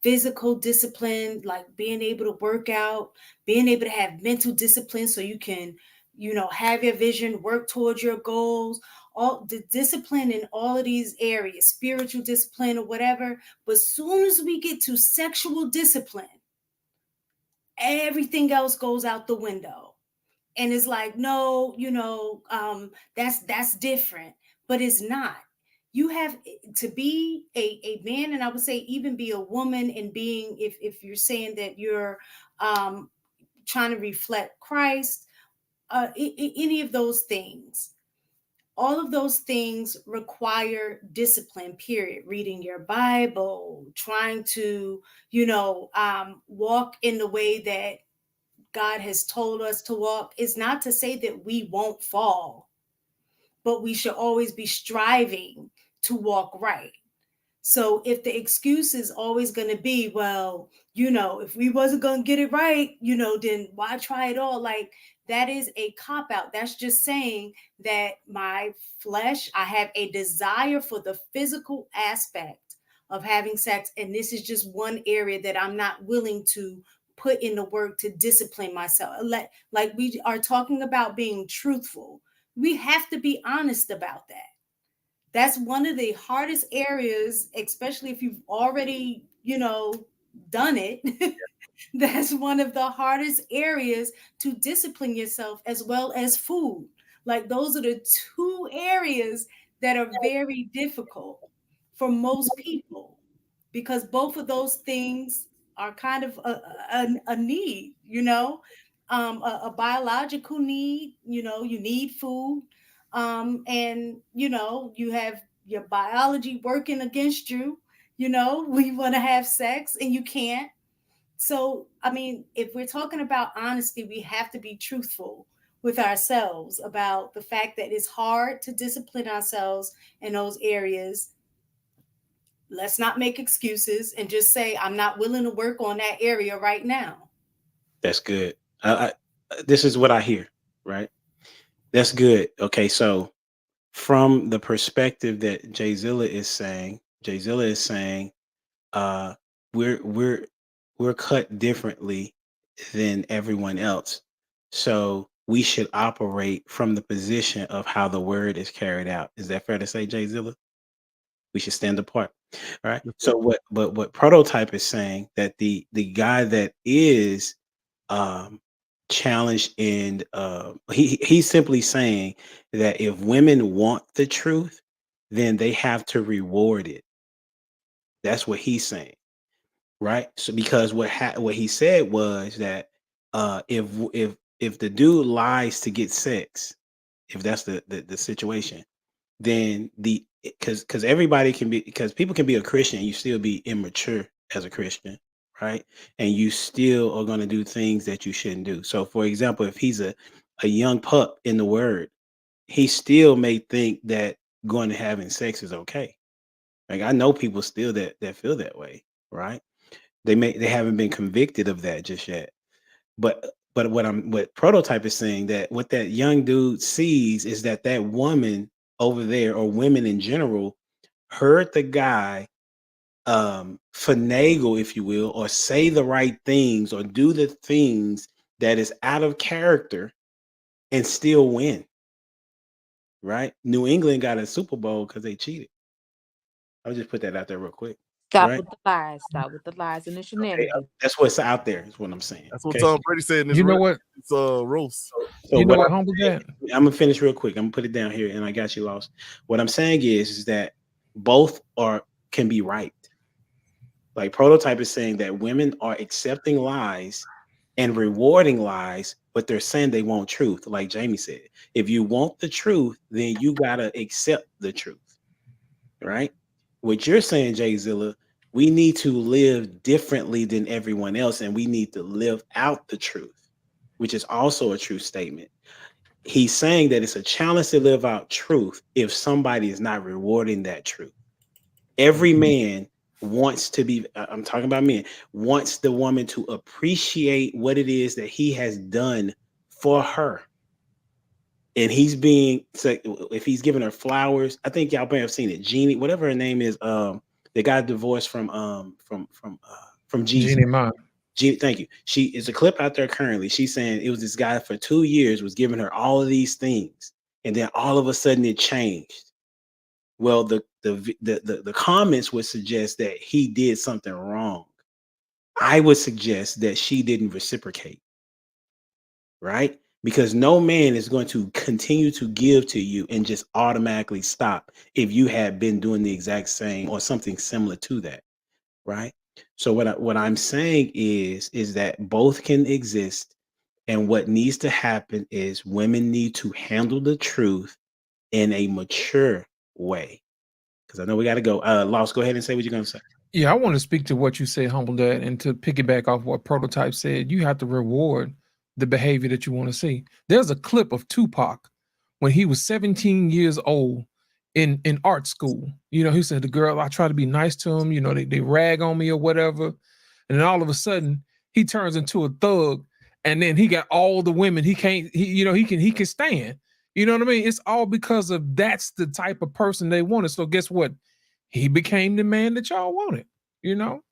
physical discipline, like being able to work out, being able to have mental discipline so you can, you know, have your vision, work towards your goals, all the discipline in all of these areas, spiritual discipline or whatever. But as soon as we get to sexual discipline, everything else goes out the window. And it's like, no, you know, that's different, but it's not. You have to be a man, and I would say even be a woman, and being, if you're saying that you're trying to reflect Christ, any of those things, all of those things require discipline, period. Reading your Bible, trying to, you know, walk in the way that God has told us to walk. Is not to say that we won't fall, but we should always be striving to walk right. So if the excuse is always going to be, well, you know, if we wasn't going to get it right, you know, then why try it all? Like, that is a cop-out. That's just saying that my flesh, I have a desire for the physical aspect of having sex. And this is just one area that I'm not willing to put in the work to discipline myself. Like we are talking about being truthful. We have to be honest about that. That's one of the hardest areas, especially if you've already, you know, done it. That's one of the hardest areas to discipline yourself, as well as food. Like those are the two areas that are very difficult for most people, because both of those things are kind of a need, a biological need. You need food, and you have your biology working against you. We want to have sex and you can't. So, I mean, if we're talking about honesty, we have to be truthful with ourselves about the fact that it's hard to discipline ourselves in those areas. Let's not make excuses and just say, I'm not willing to work on that area right now. That's good. This is what I hear, right? That's good. Okay, so from the perspective that Jayzilla is saying, we're cut differently than everyone else. So we should operate from the position of how the word is carried out. Is that fair to say, Jayzilla? We should stand apart. All right. So what Prototype is saying, that the guy that is challenged, and he's simply saying that if women want the truth, then they have to reward it. That's what he's saying, right? So because what he said was that if the dude lies to get sex, if that's the situation, then because everybody can be, because people can be a Christian and you still be immature as a Christian, right? And you still are going to do things that you shouldn't do. So for example, if he's a young pup in the word, he still may think that going to having sex is okay. Like I know people still that feel that way, right? They haven't been convicted of that just yet. But what Prototype is saying, that what that young dude sees is that woman over there, or women in general, heard the guy finagle, if you will, or say the right things or do the things that is out of character and still win. Right? New England got a Super Bowl because they cheated. I'll just put that out there real quick. Stop right? with the lies. Stop with the lies and the shenanigans. That's what's out there, is what I'm saying. That's what Tom Brady said in his You know what? It's roast. So You know what what, Humble Dad? I'm gonna finish real quick. I'm gonna put it down here, and I got you lost. What I'm saying is that both can be right. Like Prototype is saying that women are accepting lies and rewarding lies, but they're saying they want truth. Like Jamie said, if you want the truth, then you gotta accept the truth, right? What you're saying, Jayzilla, we need to live differently than everyone else, and we need to live out the truth, which is also a true statement. He's saying that it's a challenge to live out truth if somebody is not rewarding that truth. Every man wants to be, I'm talking about men, wants the woman to appreciate what it is that he has done for her. And he's being, so if he's giving her flowers, I think y'all may have seen it. Jeannie, whatever her name is, they got divorced from Jesus. Jeannie Ma. Thank you. She is a clip out there currently. She's saying it was this guy for 2 years was giving her all of these things, and then all of a sudden it changed. Well, the comments would suggest that he did something wrong. I would suggest that she didn't reciprocate, right? Because no man is going to continue to give to you and just automatically stop if you had been doing the exact same or something similar to that, right? So what I'm saying is that both can exist, and what needs to happen is women need to handle the truth in a mature way. Because I know we got to go. Lost, go ahead and say what you're going to say. Yeah, I want to speak to what you said, Humble Dad, and to piggyback off what Prototype said. You have to reward the behavior that you want to see. There's a clip of Tupac when he was 17 years old in art school. You know, he said, the girl, I try to be nice to him, you know, they rag on me or whatever. And then all of a sudden he turns into a thug, and then he got all the women he can stand. You know what I mean? It's all because of that's the type of person they wanted. So guess what? He became the man that y'all wanted, you know?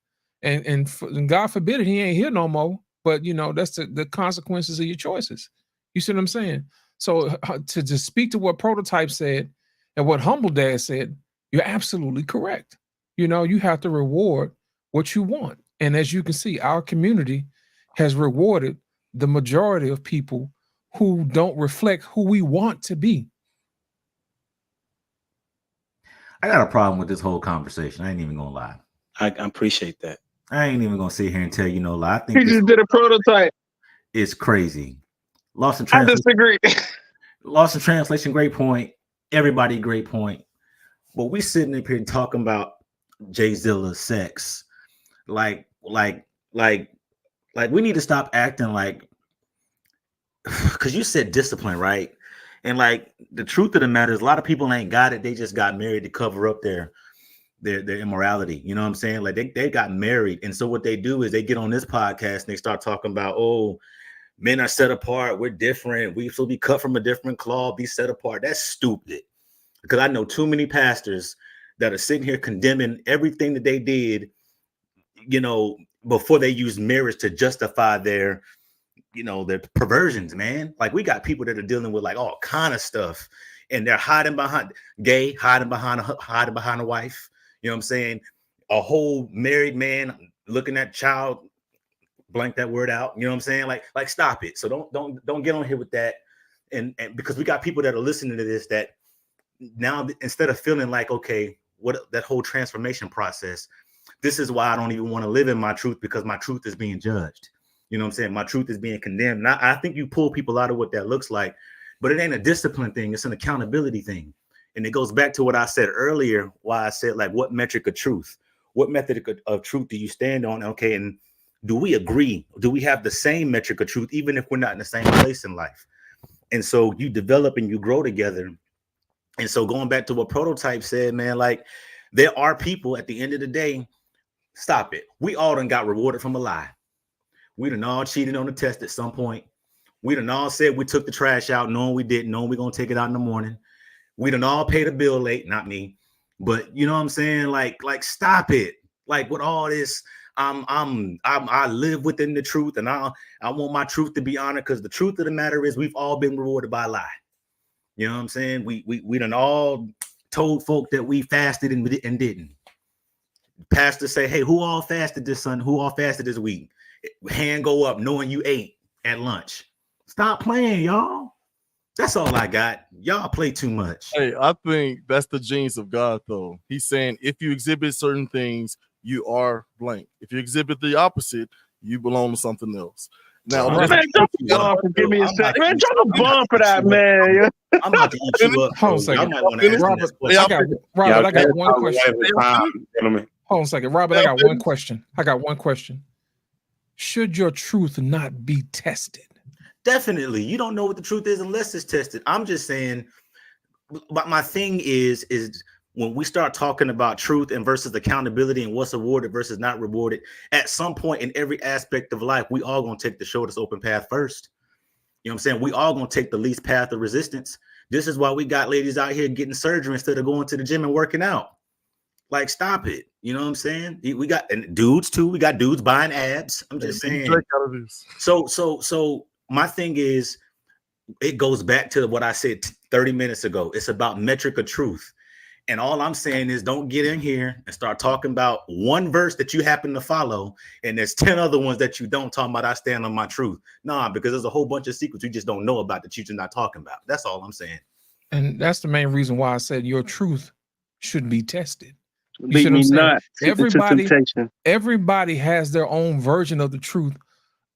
And God forbid it, he ain't here no more. But, you know, that's the consequences of your choices. You see what I'm saying? So to just speak to what Prototype said and what Humble Dad said, you're absolutely correct. You know, you have to reward what you want. And as you can see, our community has rewarded the majority of people who don't reflect who we want to be. I got a problem with this whole conversation. I ain't even gonna lie. I appreciate that. I ain't even gonna sit here and tell you no lie. I think He just did a prototype. It's crazy. Lost in I translation. disagree. Lost in translation. Great point. Everybody, great point. But we sitting up here talking about Jay-Zilla's sex, like we need to stop acting like, because you said discipline, right? And like the truth of the matter is, a lot of people ain't got it. They just got married to cover up their immorality. You know what I'm saying? Like they got married, and so what they do is they get on this podcast and they start talking about, oh, men are set apart. We're different. We should be cut from a different cloth. Be set apart. That's stupid. Because I know too many pastors that are sitting here condemning everything that they did, you know, before they use marriage to justify their, you know, their perversions, man. Like we got people that are dealing with like all kind of stuff, and they're hiding behind hiding behind a wife. You know what I'm saying? A whole married man looking at child, blank that word out. You know what I'm saying? Like stop it. So don't get on here with that. And because we got people that are listening to this that now, instead of feeling like, okay, what that whole transformation process, this is why I don't even want to live in my truth, because my truth is being judged. You know what I'm saying? My truth is being condemned. Now, I think you pull people out of what that looks like, but it ain't a discipline thing. It's an accountability thing. And it goes back to what I said earlier, why I said, like, what metric of truth? What method of truth do you stand on? Okay, and do we agree? Do we have the same metric of truth, even if we're not in the same place in life? And so you develop and you grow together. And so going back to what Prototype said, man, like there are people at the end of the day, stop it. We all done got rewarded from a lie. We done all cheated on the test at some point. We done all said we took the trash out, knowing we didn't, knowing we're going to take it out in the morning. We done all paid a bill late, not me. But you know what I'm saying? Like stop it. Like with all this, I live within the truth, and I want my truth to be honored, because the truth of the matter is we've all been rewarded by a lie. You know what I'm saying? We done all told folk that we fasted and didn't. Pastor say, hey, who all fasted this Sunday? Who all fasted this week? Hand go up knowing you ate at lunch. Stop playing, y'all. That's all I got. Y'all play too much. Hey, I think that's the genius of God, though. He's saying if you exhibit certain things, you are blank. If you exhibit the opposite, you belong to something else. Now, man, give me a second. Man, drop a bomb for that, man. I'm about to eat you up. Hold on a second. Robert, I got one question. Hold on a second. Robert, I got one question. Should your truth not be tested? Definitely. You don't know what the truth is unless it's tested. I'm just saying, but my thing is when we start talking about truth and versus accountability and what's awarded versus not rewarded, at some point in every aspect of life, we all gonna take the shortest open path first. You know what I'm saying? We all gonna take the least path of resistance. This is why we got ladies out here getting surgery instead of going to the gym and working out. Like, stop it. You know what I'm saying? We got, and dudes too. We got dudes buying abs. I'm just saying. So my thing is, it goes back to what I said 30 minutes ago. It's about metric of truth. And all I'm saying is, don't get in here and start talking about one verse that you happen to follow, and there's 10 other ones that you don't, talk about I stand on my truth. Nah, because there's a whole bunch of secrets you just don't know about that you're just not talking about. That's all I'm saying. And that's the main reason why I said your truth should be tested. Beat me not. Everybody has their own version of the truth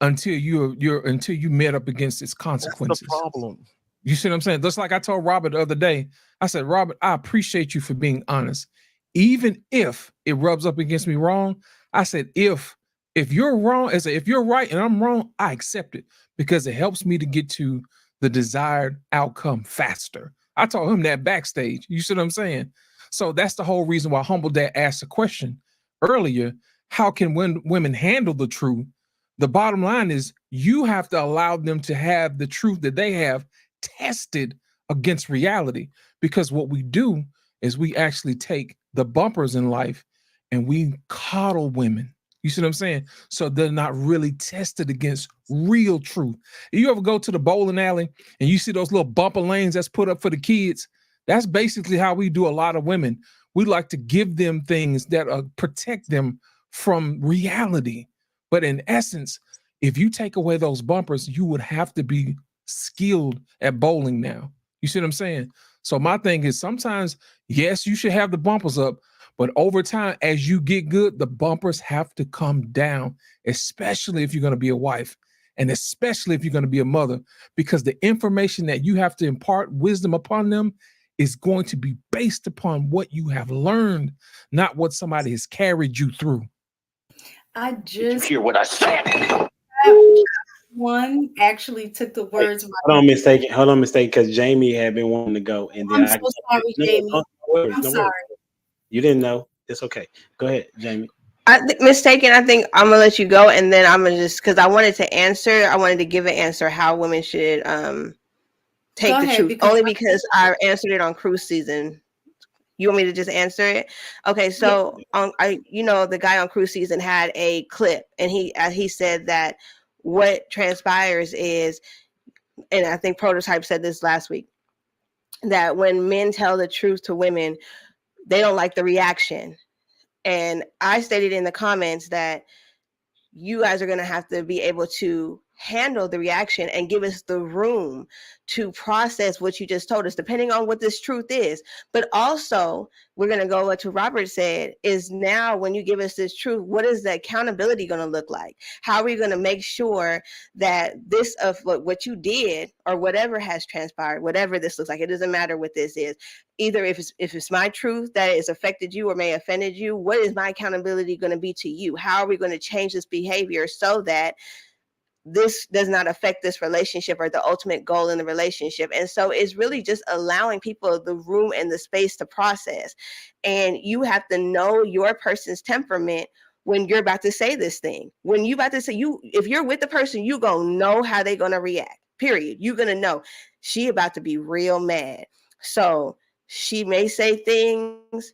until you met up against its consequences. That's the problem. You see what I'm saying? Just like I told Robert the other day, I said, Robert, I appreciate you for being honest. Even if it rubs up against me wrong, I said, if you're wrong, if you're right and I'm wrong, I accept it, because it helps me to get to the desired outcome faster. I told him that backstage. You see what I'm saying? So that's the whole reason why Humble Dad asked the question earlier, how can women handle the truth? The bottom line is you have to allow them to have the truth that they have tested against reality, because what we do is we actually take the bumpers in life and we coddle women. You see what I'm saying? So they're not really tested against real truth. You ever go to the bowling alley and you see those little bumper lanes that's put up for the kids? That's basically how we do a lot of women. We like to give them things that protect them from reality. But in essence, if you take away those bumpers, you would have to be skilled at bowling now. You see what I'm saying? So my thing is sometimes, yes, you should have the bumpers up, but over time, as you get good, the bumpers have to come down, especially if you're going to be a wife and especially if you're going to be a mother, because the information that you have to impart wisdom upon them is going to be based upon what you have learned, not what somebody has carried you through. I just hear what I said. One actually took the words. Hold on, mistake, because Jamie had been wanting to go, and then I'm so sorry, Jamie. I'm sorry. You didn't know. It's okay. Go ahead, Jamie. Mistaken. I think I'm gonna let you go, and then I'm gonna just because I wanted to answer. I wanted to give an answer how women should take Go the ahead, truth. because Only because I answered it on cruise season. You want me to just answer it? Okay, so the guy on cruise season had a clip, and he said that what transpires is, and I think Prototype said this last week, that when men tell the truth to women, they don't like the reaction. And I stated in the comments that you guys are going to have to be able to handle the reaction and give us the room to process what you just told us, depending on what this truth is. But also, we're going to go what Robert said is now when you give us this truth, what is the accountability going to look like? How are we going to make sure that this of what you did or whatever has transpired, whatever this looks like, it doesn't matter what this is. Either if it's my truth that has affected you or may have offended you, what is my accountability going to be to you? How are we going to change this behavior so that this does not affect this relationship or the ultimate goal in the relationship? And so it's really just allowing people the room and the space to process. And you have to know your person's temperament when you're about to say this thing. When you about to say, if you're with the person, you gonna know how they're gonna react, period. You're gonna know she about to be real mad. So she may say things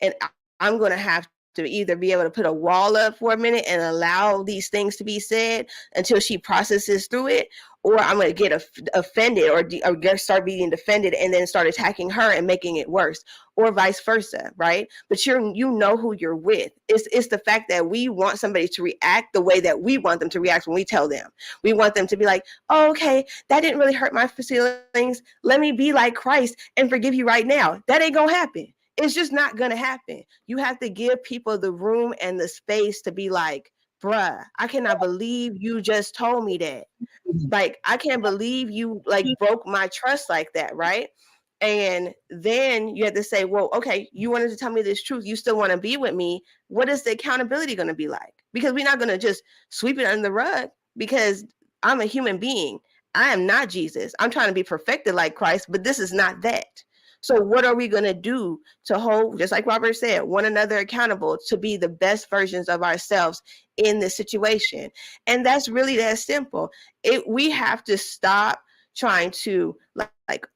and I'm gonna have to either be able to put a wall up for a minute and allow these things to be said until she processes through it, or I'm going to get offended or start being defended and then start attacking her and making it worse, or vice versa, right? But you know who you're with. It's the fact that we want somebody to react the way that we want them to react when we tell them. We want them to be like, oh, okay, that didn't really hurt my feelings. Let me be like Christ and forgive you right now. That ain't going to happen. It's just not going to happen. You have to give people the room and the space to be like, bruh, I cannot believe you just told me that. Like, I can't believe you broke my trust like that, right? And then you have to say, well, okay, you wanted to tell me this truth. You still want to be with me. What is the accountability going to be like? Because we're not going to just sweep it under the rug, because I'm a human being. I am not Jesus. I'm trying to be perfected like Christ, but this is not that. So what are we going to do to hold, just like Robert said, one another accountable to be the best versions of ourselves in this situation? And that's really that simple. We have to stop trying to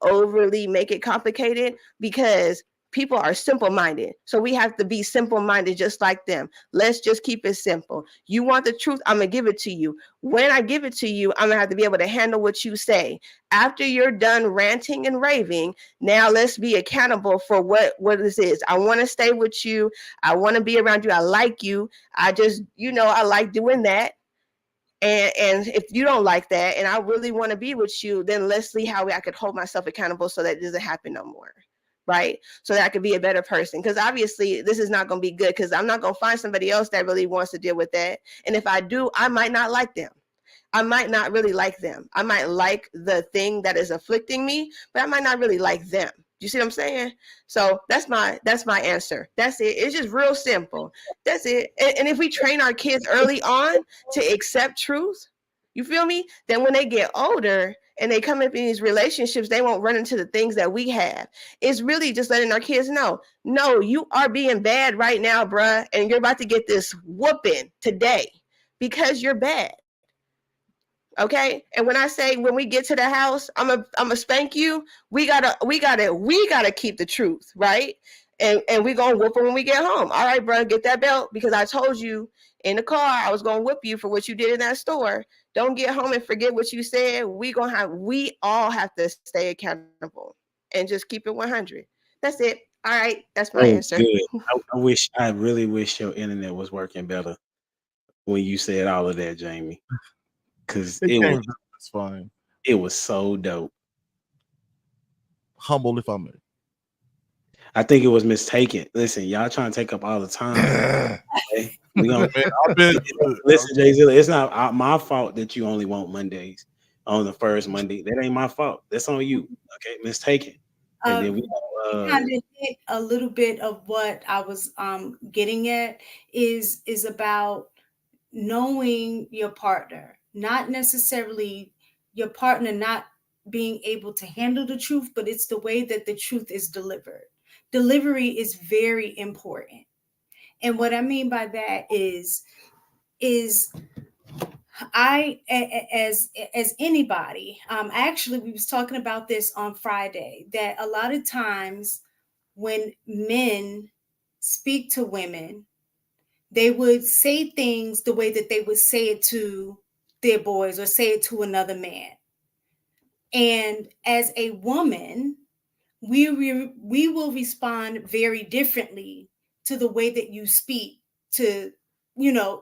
overly make it complicated, because people are simple-minded. So we have to be simple-minded just like them. Let's just keep it simple. You want the truth? I'm going to give it to you. When I give it to you, I'm going to have to be able to handle what you say. After you're done ranting and raving, now let's be accountable for what this is. I want to stay with you. I want to be around you. I like you. I just, I like doing that. And if you don't like that and I really want to be with you, then let's see how I could hold myself accountable so that it doesn't happen no more. Right? So that I could be a better person. Because obviously this is not going to be good, because I'm not going to find somebody else that really wants to deal with that. And if I do, I might not like them. I might not really like them. I might like the thing that is afflicting me, but I might not really like them. You see what I'm saying? So that's my answer. That's it. It's just real simple. That's it. And if we train our kids early on to accept truth, you feel me? Then when they get older and they come up in these relationships, they won't run into the things that we have. It's really just letting our kids know, no, you are being bad right now, bruh, and you're about to get this whooping today because you're bad. Okay. And when I say when we get to the house, I'm a spank you, we gotta keep the truth, right? And we gonna whoop her when we get home. All right, bro, get that belt, because I told you in the car I was gonna whip you for what you did in that store. Don't get home and forget what you said. We all have to stay accountable and just keep it 100. That's it. All right, that's my answer. Good. I really wish your internet was working better when you said all of that, Jamie. Because it's fine. It was so dope. Humble, if I may. I think it was mistaken. Listen, y'all trying to take up all the time. Okay? We gonna listen, Jay Zilla. It's not my fault that you only want Mondays on the first Monday. That ain't my fault. That's on you. Okay, mistaken. And then we kind of hit a little bit of what I was getting at is about knowing your partner, not necessarily your partner not being able to handle the truth, but it's the way that the truth is delivered. Delivery is very important. And what I mean by that is I, as anybody, actually, we was talking about this on Friday, that a lot of times when men speak to women, they would say things the way that they would say it to their boys or say it to another man. And as a woman, we will respond very differently to the way that you speak to,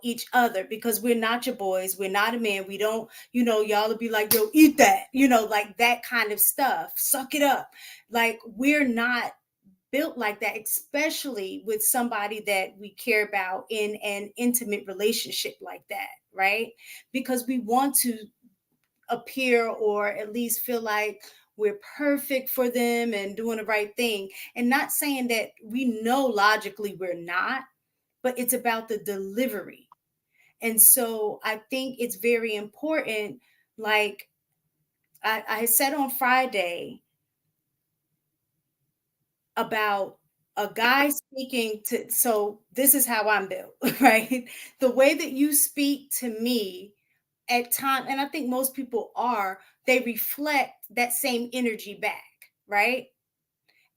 each other, because we're not your boys. We're not a man. We don't, y'all will be like, yo, eat that, like that kind of stuff. Suck it up. Like, we're not built like that, especially with somebody that we care about in an intimate relationship like that, right? Because we want to appear, or at least feel like we're perfect for them and doing the right thing. And not saying that we know logically we're not, but it's about the delivery. And so I think it's very important. Like I said on Friday about a guy speaking to, so this is how I'm built, right? The way that you speak to me at time, and I think most people are, they reflect that same energy back, right?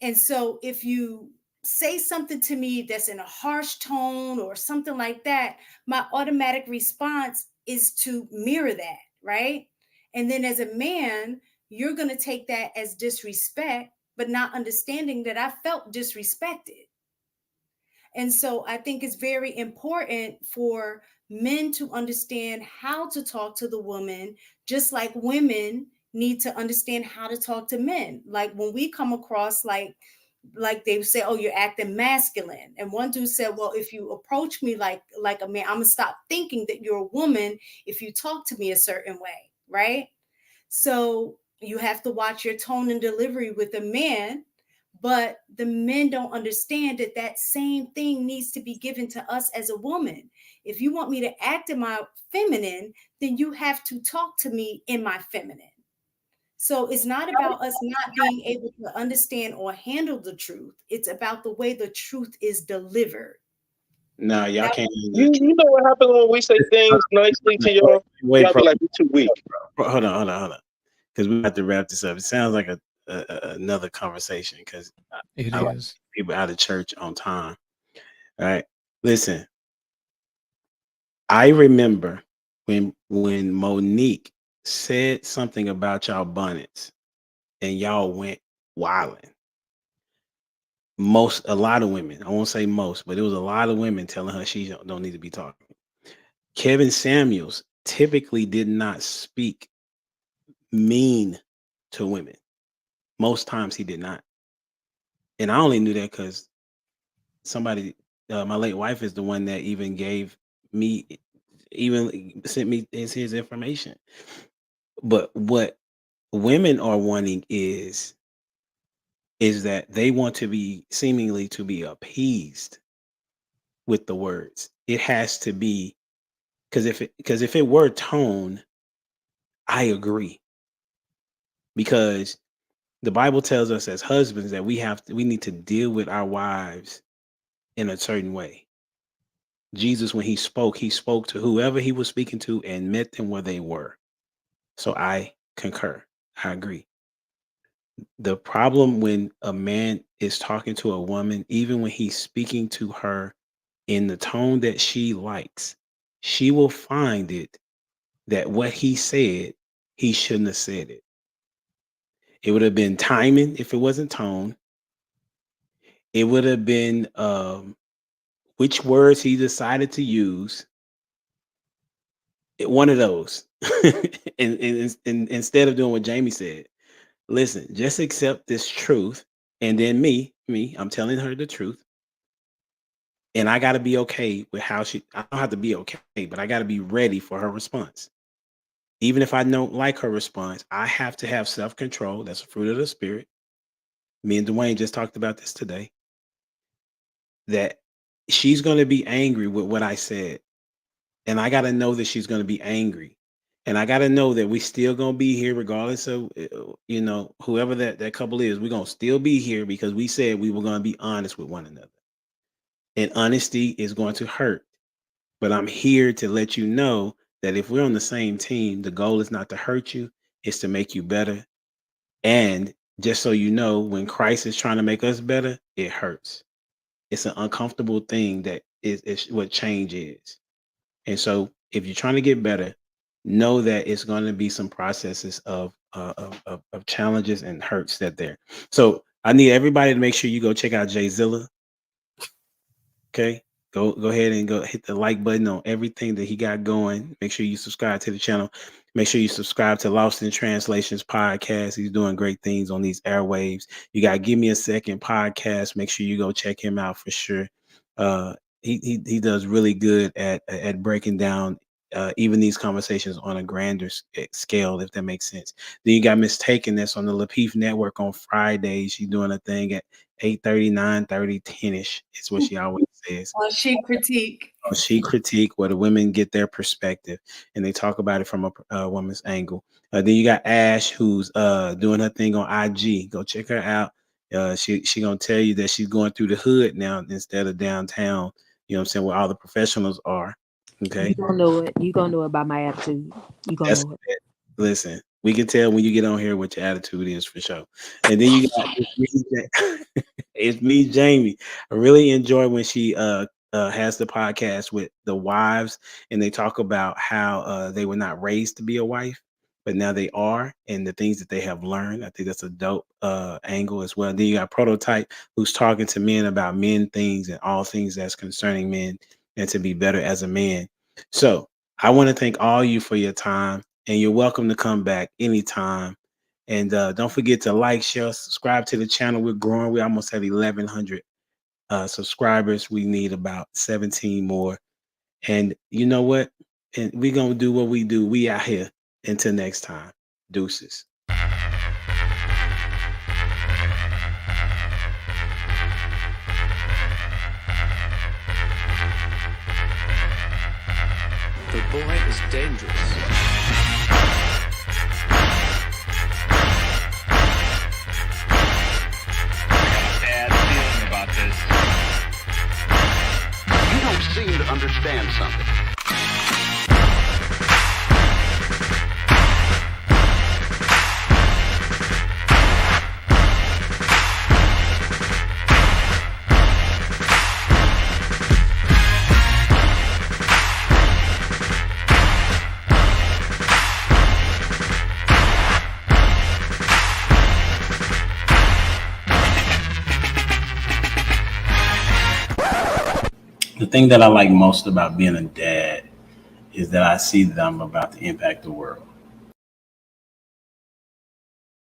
And so if you say something to me that's in a harsh tone or something like that, my automatic response is to mirror that, right? And then as a man, you're going to take that as disrespect, but not understanding that I felt disrespected. And so I think it's very important for men to understand how to talk to the woman, just like women need to understand how to talk to men. Like when we come across like they say, oh, you're acting masculine. And one dude said, well, if you approach me like a man, I'm gonna stop thinking that you're a woman if you talk to me a certain way, right? So you have to watch your tone and delivery with a man. But the men don't understand that that same thing needs to be given to us as a woman. If you want me to act in my feminine, then you have to talk to me in my feminine. So it's not about us not being able to understand or handle the truth. It's about the way the truth is delivered. No, y'all can't. You know what happens when we say things nicely to y'all? Y'all be like, you're too weak. Hold on. Because we have to wrap this up. It sounds like another conversation, because I like people out of church on time. All right. Listen, I remember when Monique said something about y'all bonnets and y'all went wilding. A lot of women, I won't say most, but it was a lot of women telling her she don't need to be talking. Kevin Samuels typically did not speak mean to women. Most times he did not. And I only knew that because somebody, my late wife is the one that even sent me his information. But what women are wanting is that they want to be seemingly to be appeased with the words. It has to be, because if it were tone, I agree. Because the Bible tells us as husbands that we need to deal with our wives in a certain way. Jesus, when he spoke to whoever he was speaking to and met them where they were. So I concur. I agree. The problem when a man is talking to a woman, even when he's speaking to her in the tone that she likes, she will find it that what he said, he shouldn't have said it. It would have been timing if it wasn't tone. It would have been which words he decided to use. One of those. and instead of doing what Jamie said, listen, just accept this truth. And then me, I'm telling her the truth. And I got to be okay with how I don't have to be okay, but I got to be ready for her response. Even if I don't like her response, I have to have self-control. That's a fruit of the spirit. Me and Dwayne just talked about this today. That she's going to be angry with what I said. And I got to know that she's going to be angry. And I got to know that we still going to be here regardless of, whoever that couple is. We're going to still be here because we said we were going to be honest with one another. And honesty is going to hurt. But I'm here to let you know that if we're on the same team, the goal is not to hurt you. It's to make you better. And just so you know, when Christ is trying to make us better, it hurts. It's an uncomfortable thing that is what change is. And so if you're trying to get better, know that it's going to be some processes of challenges and hurts that there. So I need everybody to make sure you go check out Jayzilla. Okay. Go ahead and go hit the like button on everything that he got going. Make sure you subscribe to the channel. Make sure you subscribe to Lost in Translations podcast. He's doing great things on these airwaves. You got Give Me a Second podcast. Make sure you go check him out for sure. He does really good at breaking down even these conversations on a grander scale, if that makes sense. Then you got Mistaken that's on the Lapeef Network on Fridays. She's doing a thing at 8:30, 9:30, 10ish. It's what she always says. Well, She Critique. She Critique, where the women get their perspective and they talk about it from a woman's angle. Then you got Ash, who's doing her thing on IG. Go check her out. She gonna tell you that she's going through the hood now instead of downtown. You know what I'm saying? Where all the professionals are. Okay. You gonna know it. You gonna know it by my attitude. You gonna know it. Listen, we can tell when you get on here what your attitude is for sure. And then you got it's me, Jamie. I really enjoy when she has the podcast with the wives and they talk about how they were not raised to be a wife, but now they are, and the things that they have learned. I think that's a dope angle as well. Then you got Prototype, who's talking to men about men things and all things that's concerning men and to be better as a man. So I want to thank all you for your time, and you're welcome to come back anytime. And don't forget to like, share, subscribe to the channel. We're growing. We almost have 1,100 subscribers. We need about 17 more. And you know what? And we're going to do what we do. We out here. Until next time. Deuces. The boy is dangerous. Bad feeling about this. You don't seem to understand something. The thing that I like most about being a dad is that I see that I'm about to impact the world.